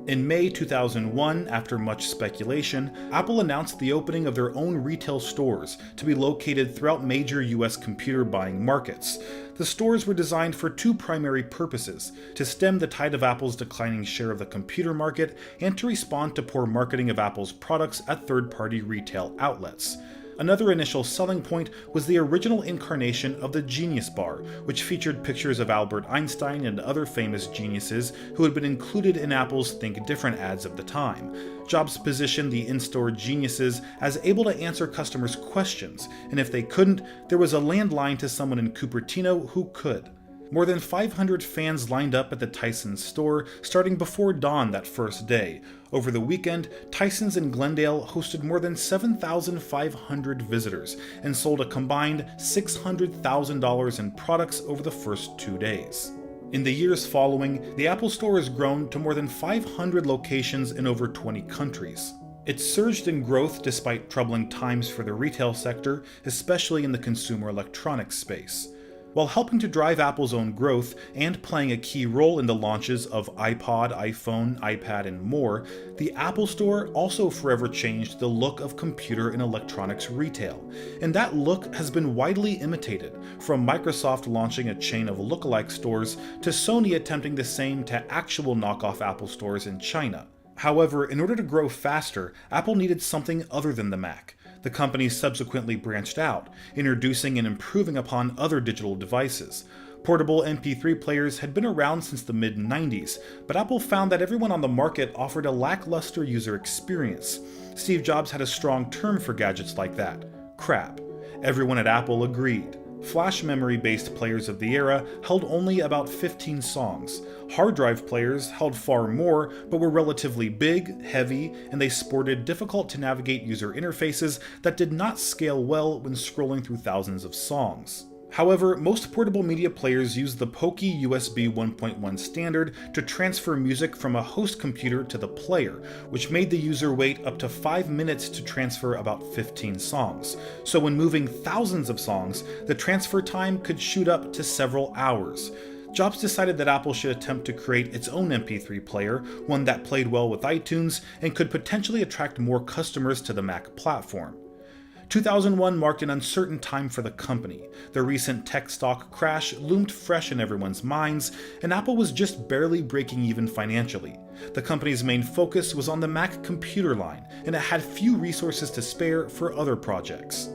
In May 2001, after much speculation, Apple announced the opening of their own retail stores to be located throughout major US computer buying markets. The stores were designed for two primary purposes: to stem the tide of Apple's declining share of the computer market and to respond to poor marketing of Apple's products at third-party retail outlets. Another initial selling point was the original incarnation of the Genius Bar, which featured pictures of Albert Einstein and other famous geniuses who had been included in Apple's Think Different ads of the time. Jobs positioned the in-store geniuses as able to answer customers' questions, and if they couldn't, there was a landline to someone in Cupertino who could. More than 500 fans lined up at the Tyson's store starting before dawn that first day. Over the weekend, Tyson's in Glendale hosted more than 7,500 visitors and sold a combined $600,000 in products over the first 2 days. In the years following, the Apple Store has grown to more than 500 locations in over 20 countries. It surged in growth despite troubling times for the retail sector, especially in the consumer electronics space. While helping to drive Apple's own growth and playing a key role in the launches of iPod, iPhone, iPad, and more, the Apple Store also forever changed the look of computer and electronics retail. And that look has been widely imitated, from Microsoft launching a chain of lookalike stores to Sony attempting the same to actual knockoff Apple stores in China. However, in order to grow faster, Apple needed something other than the Mac. The company subsequently branched out, introducing and improving upon other digital devices. Portable MP3 players had been around since the mid-90s, but Apple found that everyone on the market offered a lackluster user experience. Steve Jobs had a strong term for gadgets like that: crap. Everyone at Apple agreed. Flash memory-based players of the era held only about 15 songs. Hard drive players held far more, but were relatively big, heavy, and they sported difficult-to-navigate user interfaces that did not scale well when scrolling through thousands of songs. However, most portable media players use the pokey USB 1.1 standard to transfer music from a host computer to the player, which made the user wait up to 5 minutes to transfer about 15 songs. So when moving thousands of songs, the transfer time could shoot up to several hours. Jobs decided that Apple should attempt to create its own MP3 player, one that played well with iTunes and could potentially attract more customers to the Mac platform. 2001 marked an uncertain time for the company. The recent tech stock crash loomed fresh in everyone's minds, and Apple was just barely breaking even financially. The company's main focus was on the Mac computer line, and it had few resources to spare for other projects.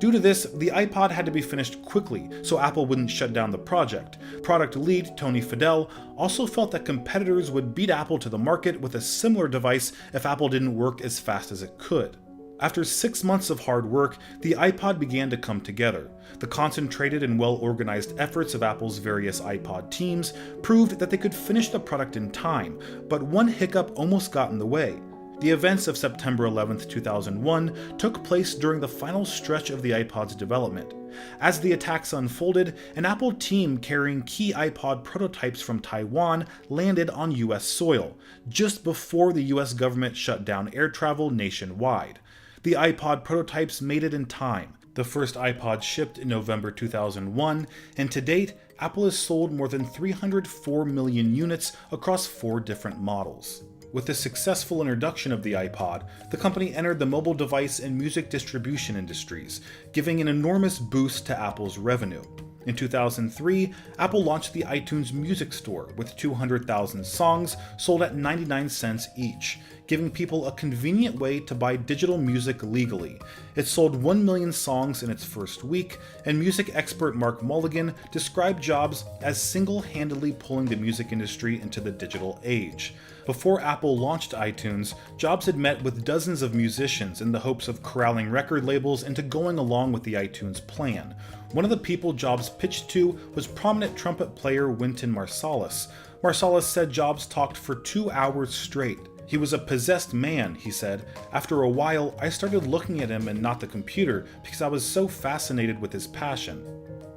Due to this, the iPod had to be finished quickly so Apple wouldn't shut down the project. Product lead Tony Fadell also felt that competitors would beat Apple to the market with a similar device if Apple didn't work as fast as it could. After 6 months of hard work, the iPod began to come together. The concentrated and well-organized efforts of Apple's various iPod teams proved that they could finish the product in time, but one hiccup almost got in the way. The events of September 11, 2001 took place during the final stretch of the iPod's development. As the attacks unfolded, an Apple team carrying key iPod prototypes from Taiwan landed on US soil, just before the US government shut down air travel nationwide. The iPod prototypes made it in time. The first iPod shipped in November 2001, and to date, Apple has sold more than 304 million units across 4 different models. With the successful introduction of the iPod, the company entered the mobile device and music distribution industries, giving an enormous boost to Apple's revenue. In 2003, Apple launched the iTunes Music Store with 200,000 songs sold at 99 cents each, giving people a convenient way to buy digital music legally. It sold 1 million songs in its first week, and music expert Mark Mulligan described Jobs as single-handedly pulling the music industry into the digital age. Before Apple launched iTunes, Jobs had met with dozens of musicians in the hopes of corralling record labels into going along with the iTunes plan. One of the people Jobs pitched to was prominent trumpet player Wynton Marsalis. Marsalis said Jobs talked for 2 hours straight. He was a possessed man, he said. After a while, I started looking at him and not the computer because I was so fascinated with his passion.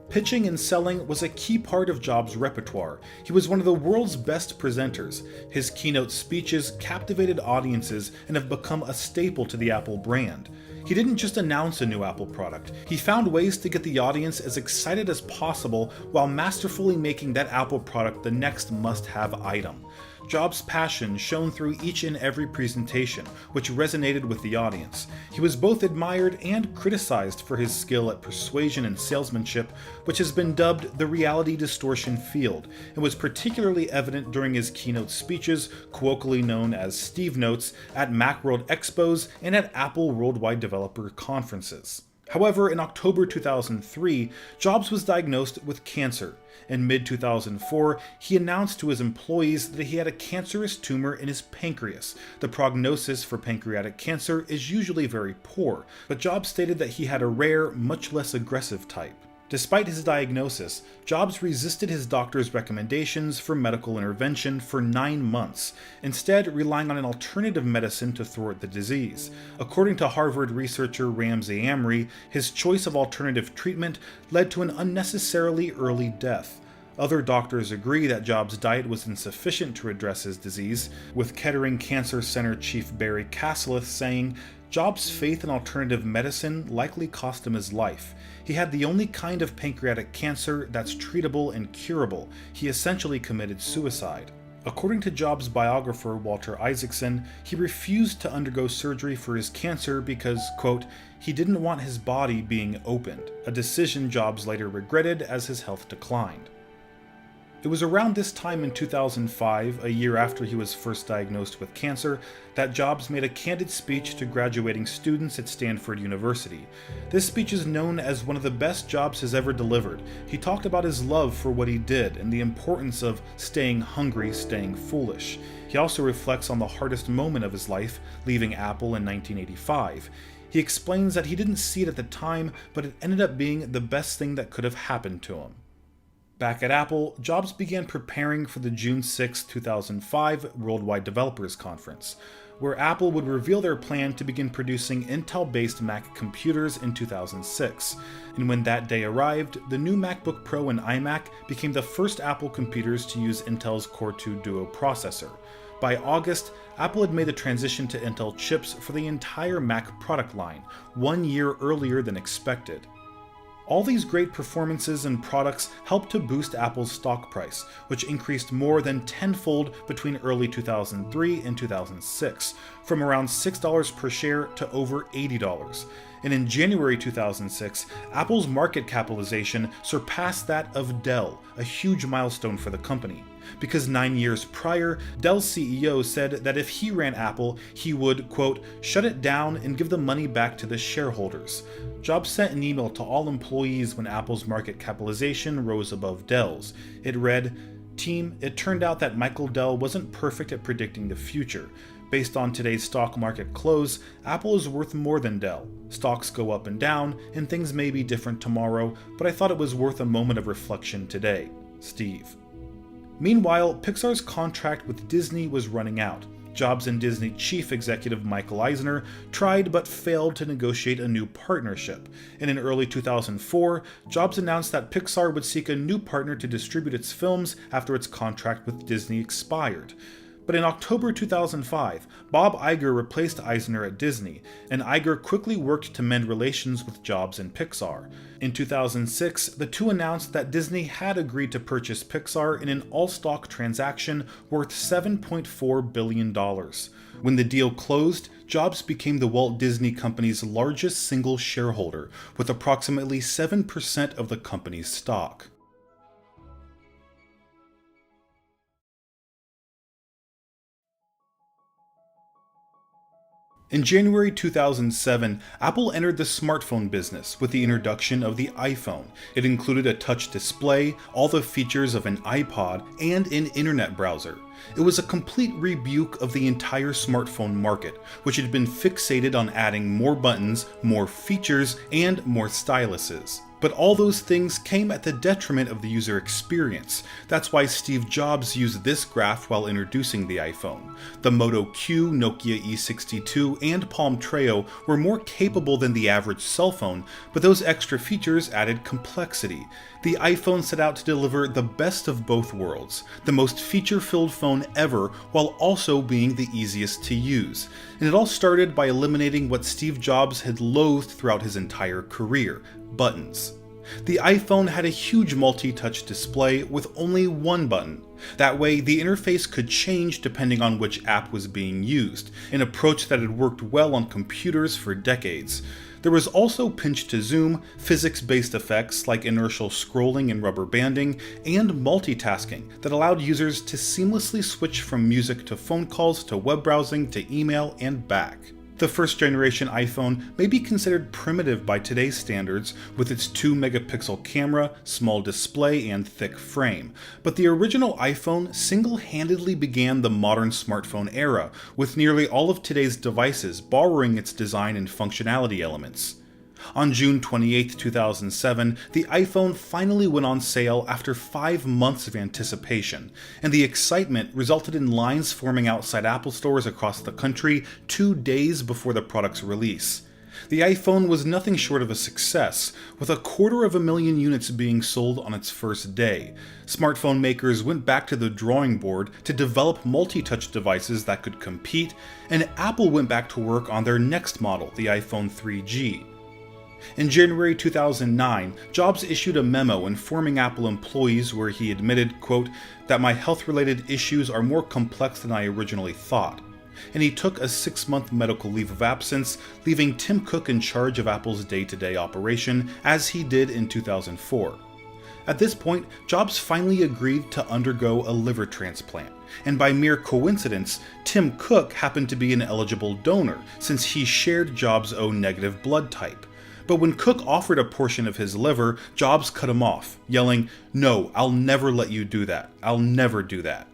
Pitching and selling was a key part of Jobs' repertoire. He was one of the world's best presenters. His keynote speeches captivated audiences and have become a staple to the Apple brand. He didn't just announce a new Apple product, he found ways to get the audience as excited as possible while masterfully making that Apple product the next must-have item. Jobs' passion shone through each and every presentation, which resonated with the audience. He was both admired and criticized for his skill at persuasion and salesmanship, which has been dubbed the reality distortion field, and was particularly evident during his keynote speeches, colloquially known as Steve Notes, at Macworld Expos and at Apple Worldwide Developer Conferences. However, in October 2003, Jobs was diagnosed with cancer. In mid-2004, he announced to his employees that he had a cancerous tumor in his pancreas. The prognosis for pancreatic cancer is usually very poor, but Jobs stated that he had a rare, much less aggressive type. Despite his diagnosis, Jobs resisted his doctor's recommendations for medical intervention for 9 months, instead relying on an alternative medicine to thwart the disease. According to Harvard researcher Ramsey Amri, his choice of alternative treatment led to an unnecessarily early death. Other doctors agree that Jobs' diet was insufficient to address his disease, with Kettering Cancer Center chief Barry Cassileth saying, Jobs' faith in alternative medicine likely cost him his life. He had the only kind of pancreatic cancer that's treatable and curable. He essentially committed suicide. According to Jobs' biographer Walter Isaacson, he refused to undergo surgery for his cancer because, quote, he didn't want his body being opened, a decision Jobs later regretted as his health declined. It was around this time in 2005, a year after he was first diagnosed with cancer, that Jobs made a candid speech to graduating students at Stanford University. This speech is known as one of the best Jobs has ever delivered. He talked about his love for what he did and the importance of staying hungry, staying foolish. He also reflects on the hardest moment of his life, leaving Apple in 1985. He explains that he didn't see it at the time, but it ended up being the best thing that could have happened to him. Back at Apple, Jobs began preparing for the June 6, 2005 Worldwide Developers Conference, where Apple would reveal their plan to begin producing Intel-based Mac computers in 2006. And when that day arrived, the new MacBook Pro and iMac became the first Apple computers to use Intel's Core 2 Duo processor. By August, Apple had made the transition to Intel chips for the entire Mac product line, 1 year earlier than expected. All these great performances and products helped to boost Apple's stock price, which increased more than tenfold between early 2003 and 2006, from around $6 per share to over $80. and in January 2006, Apple's market capitalization surpassed that of Dell, a huge milestone for the company. Because 9 years prior, Dell's CEO said that if he ran Apple, he would, quote, shut it down and give the money back to the shareholders. Jobs sent an email to all employees when Apple's market capitalization rose above Dell's. It read, "Team, it turned out that Michael Dell wasn't perfect at predicting the future. Based on today's stock market close, Apple is worth more than Dell. Stocks go up and down, and things may be different tomorrow, but I thought it was worth a moment of reflection today. Steve." Meanwhile, Pixar's contract with Disney was running out. Jobs and Disney chief executive Michael Eisner tried but failed to negotiate a new partnership. And in early 2004, Jobs announced that Pixar would seek a new partner to distribute its films after its contract with Disney expired. But in October 2005, Bob Iger replaced Eisner at Disney, and Iger quickly worked to mend relations with Jobs and Pixar. In 2006, the two announced that Disney had agreed to purchase Pixar in an all-stock transaction worth $7.4 billion. When the deal closed, Jobs became the Walt Disney Company's largest single shareholder, with approximately 7% of the company's stock. In January 2007, Apple entered the smartphone business with the introduction of the iPhone. It included a touch display, all the features of an iPod, and an internet browser. It was a complete rebuke of the entire smartphone market, which had been fixated on adding more buttons, more features, and more styluses. But all those things came at the detriment of the user experience. That's why Steve Jobs used this graph while introducing the iPhone. The Moto Q, Nokia E62, and Palm Treo were more capable than the average cell phone, but those extra features added complexity. The iPhone set out to deliver the best of both worlds, the most feature-filled phone ever, while also being the easiest to use. And it all started by eliminating what Steve Jobs had loathed throughout his entire career: buttons. The iPhone had a huge multi-touch display with only one button. That way, the interface could change depending on which app was being used, an approach that had worked well on computers for decades. There was also pinch to zoom, physics-based effects like inertial scrolling and rubber banding, and multitasking that allowed users to seamlessly switch from music to phone calls to web browsing to email and back. The first generation iPhone may be considered primitive by today's standards with its 2-megapixel camera, small display, and thick frame, but the original iPhone single-handedly began the modern smartphone era, with nearly all of today's devices borrowing its design and functionality elements. On June 28, 2007, the iPhone finally went on sale after 5 months of anticipation, and the excitement resulted in lines forming outside Apple stores across the country 2 days before the product's release. The iPhone was nothing short of a success, with 250,000 units being sold on its first day. Smartphone makers went back to the drawing board to develop multi-touch devices that could compete, and Apple went back to work on their next model, the iPhone 3G. In January 2009, Jobs issued a memo informing Apple employees where he admitted, quote, that my health-related issues are more complex than I originally thought. And he took a 6-month medical leave of absence, leaving Tim Cook in charge of Apple's day-to-day operation, as he did in 2004. At this point, Jobs finally agreed to undergo a liver transplant, and by mere coincidence, Tim Cook happened to be an eligible donor since he shared Jobs' O negative blood type. But when Cook offered a portion of his liver, Jobs cut him off, yelling, "No, I'll never let you do that. I'll never do that."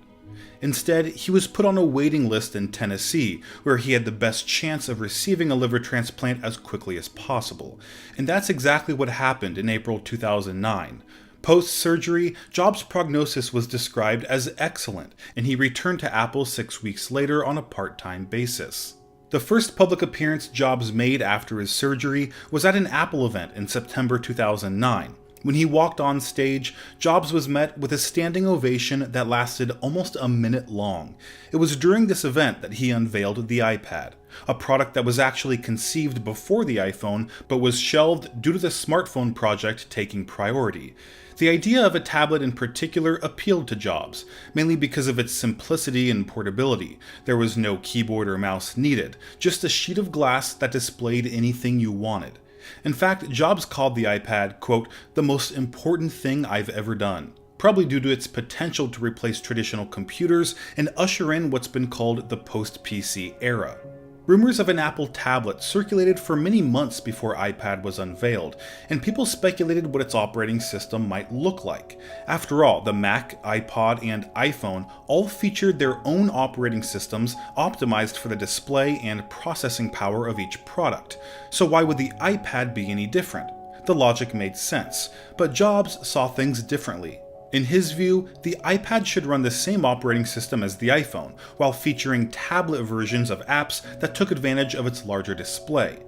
Instead, he was put on a waiting list in Tennessee, where he had the best chance of receiving a liver transplant as quickly as possible. And that's exactly what happened in April 2009. Post-surgery, Jobs' prognosis was described as excellent, and he returned to Apple 6 weeks later on a part-time basis. The first public appearance Jobs made after his surgery was at an Apple event in September 2009. When he walked on stage, Jobs was met with a standing ovation that lasted almost a minute long. It was during this event that he unveiled the iPad, a product that was actually conceived before the iPhone but was shelved due to the smartphone project taking priority. The idea of a tablet in particular appealed to Jobs, mainly because of its simplicity and portability. There was no keyboard or mouse needed, just a sheet of glass that displayed anything you wanted. In fact, Jobs called the iPad, quote, the most important thing I've ever done, probably due to its potential to replace traditional computers and usher in what's been called the post-PC era. Rumors of an Apple tablet circulated for many months before iPad was unveiled, and people speculated what its operating system might look like. After all, the Mac, iPod, and iPhone all featured their own operating systems optimized for the display and processing power of each product, so why would the iPad be any different? The logic made sense, but Jobs saw things differently. In his view, the iPad should run the same operating system as the iPhone, while featuring tablet versions of apps that took advantage of its larger display.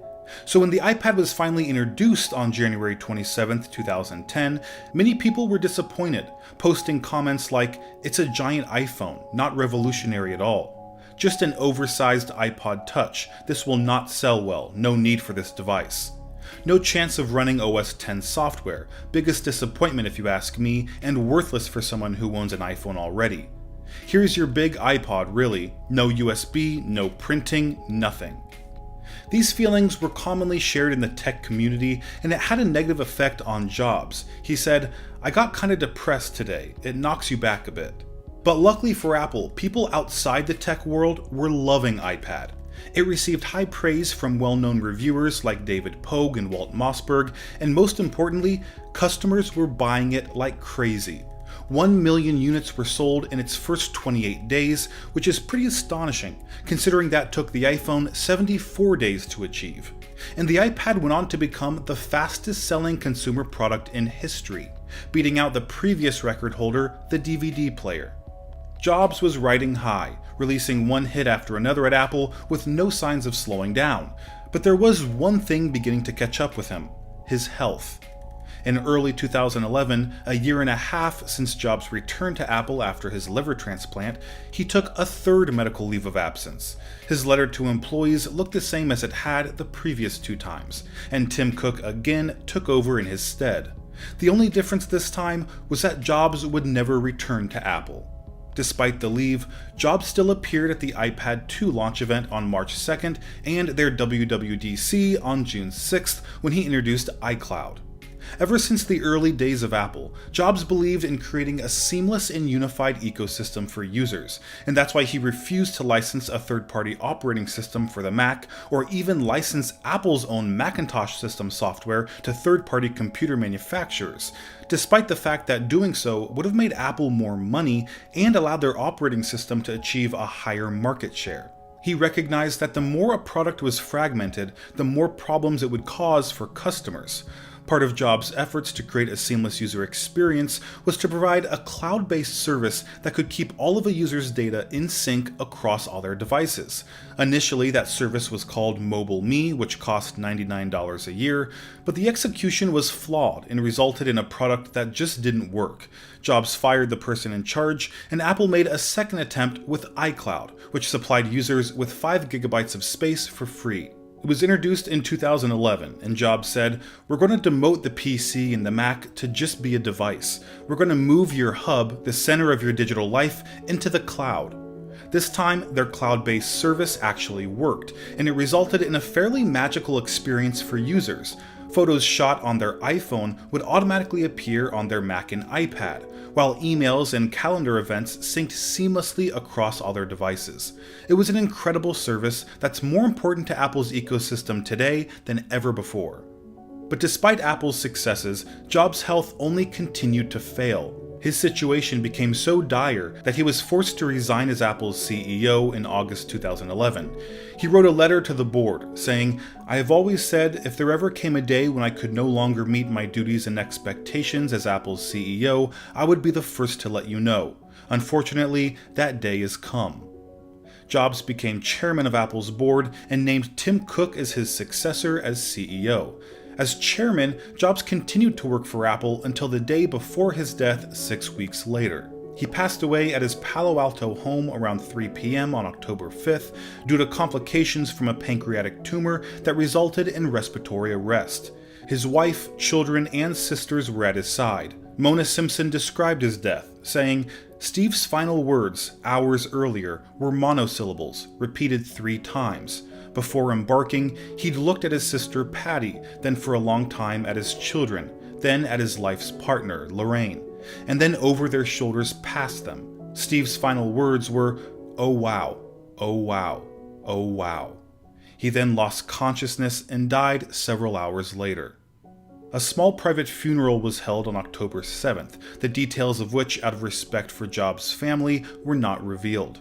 So when the iPad was finally introduced on January 27, 2010, many people were disappointed, posting comments like, "It's a giant iPhone, not revolutionary at all. Just an oversized iPod Touch, this will not sell well, no need for this device. No chance of running OS X software, biggest disappointment if you ask me, and worthless for someone who owns an iPhone already. Here's your big iPod really, no USB, no printing, nothing." These feelings were commonly shared in the tech community, and it had a negative effect on Jobs. He said, "I got kinda depressed today, it knocks you back a bit." But luckily for Apple, people outside the tech world were loving iPad. It received high praise from well-known reviewers like David Pogue and Walt Mossberg, and most importantly, customers were buying it like crazy. 1 million units were sold in its first 28 days, which is pretty astonishing, considering that took the iPhone 74 days to achieve. And the iPad went on to become the fastest-selling consumer product in history, beating out the previous record holder, the DVD player. Jobs was riding high, releasing one hit after another at Apple with no signs of slowing down. But there was one thing beginning to catch up with him: his health. In early 2011, a year and a half since Jobs returned to Apple after his liver transplant, he took a third medical leave of absence. His letter to employees looked the same as it had the previous 2 times, and Tim Cook again took over in his stead. The only difference this time was that Jobs would never return to Apple. Despite the leave, Jobs still appeared at the iPad 2 launch event on March 2nd and their WWDC on June 6th when he introduced iCloud. Ever since the early days of Apple, Jobs believed in creating a seamless and unified ecosystem for users, and that's why he refused to license a third-party operating system for the Mac or even license Apple's own Macintosh system software to third-party computer manufacturers, despite the fact that doing so would have made Apple more money and allowed their operating system to achieve a higher market share. He recognized that the more a product was fragmented, the more problems it would cause for customers. Part of Jobs' efforts to create a seamless user experience was to provide a cloud-based service that could keep all of a user's data in sync across all their devices. Initially, that service was called Mobile Me, which cost $99 a year, but the execution was flawed and resulted in a product that just didn't work. Jobs fired the person in charge, and Apple made a second attempt with iCloud, which supplied users with 5 GB of space for free. It was introduced in 2011, and Jobs said, "We're going to demote the PC and the Mac to just be a device. We're going to move your hub, the center of your digital life, into the cloud." This time, their cloud-based service actually worked, and it resulted in a fairly magical experience for users. Photos shot on their iPhone would automatically appear on their Mac and iPad, while emails and calendar events synced seamlessly across all their devices. It was an incredible service that's more important to Apple's ecosystem today than ever before. But despite Apple's successes, Jobs' health only continued to fail. His situation became so dire that he was forced to resign as Apple's CEO in August 2011. He wrote a letter to the board saying, "I have always said if there ever came a day when I could no longer meet my duties and expectations as Apple's CEO, I would be the first to let you know. Unfortunately, that day has come." Jobs became chairman of Apple's board and named Tim Cook as his successor as CEO. As chairman, Jobs continued to work for Apple until the day before his death 6 weeks later. He passed away at his Palo Alto home around 3 p.m. on October 5th due to complications from a pancreatic tumor that resulted in respiratory arrest. His wife, children, and sisters were at his side. Mona Simpson described his death, saying, "Steve's final words, hours earlier, were monosyllables, repeated 3 times. Before embarking, he'd looked at his sister Patty, then for a long time at his children, then at his life's partner, Lorraine, and then over their shoulders past them. Steve's final words were, "Oh wow, oh wow, oh wow." He then lost consciousness and died several hours later. A small private funeral was held on October 7th, the details of which, out of respect for Jobs' family, were not revealed.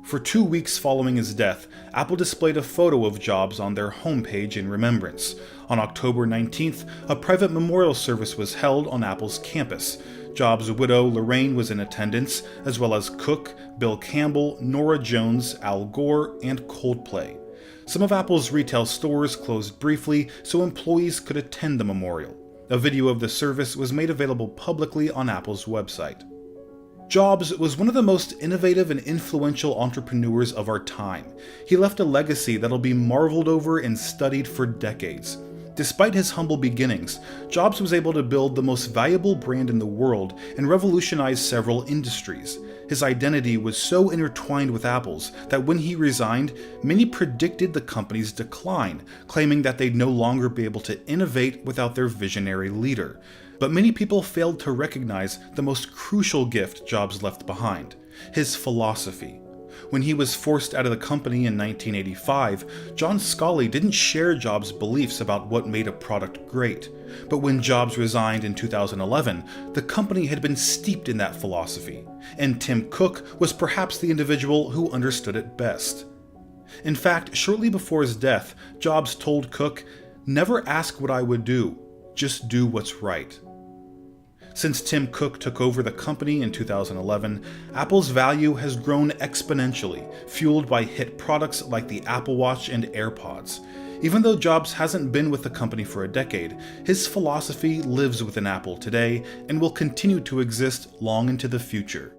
For 2 weeks following his death, Apple displayed a photo of Jobs on their homepage in remembrance. On October 19th, a private memorial service was held on Apple's campus. Jobs' widow, Lorraine, was in attendance, as well as Cook, Bill Campbell, Norah Jones, Al Gore, and Coldplay. Some of Apple's retail stores closed briefly so employees could attend the memorial. A video of the service was made available publicly on Apple's website. Jobs was one of the most innovative and influential entrepreneurs of our time. He left a legacy that'll be marveled over and studied for decades. Despite his humble beginnings, Jobs was able to build the most valuable brand in the world and revolutionize several industries. His identity was so intertwined with Apple's that when he resigned, many predicted the company's decline, claiming that they'd no longer be able to innovate without their visionary leader. But many people failed to recognize the most crucial gift Jobs left behind: his philosophy. When he was forced out of the company in 1985, John Scully didn't share Jobs' beliefs about what made a product great. But when Jobs resigned in 2011, the company had been steeped in that philosophy, and Tim Cook was perhaps the individual who understood it best. In fact, shortly before his death, Jobs told Cook, "Never ask what I would do, just do what's right." Since Tim Cook took over the company in 2011, Apple's value has grown exponentially, fueled by hit products like the Apple Watch and AirPods. Even though Jobs hasn't been with the company for a decade, his philosophy lives within Apple today and will continue to exist long into the future.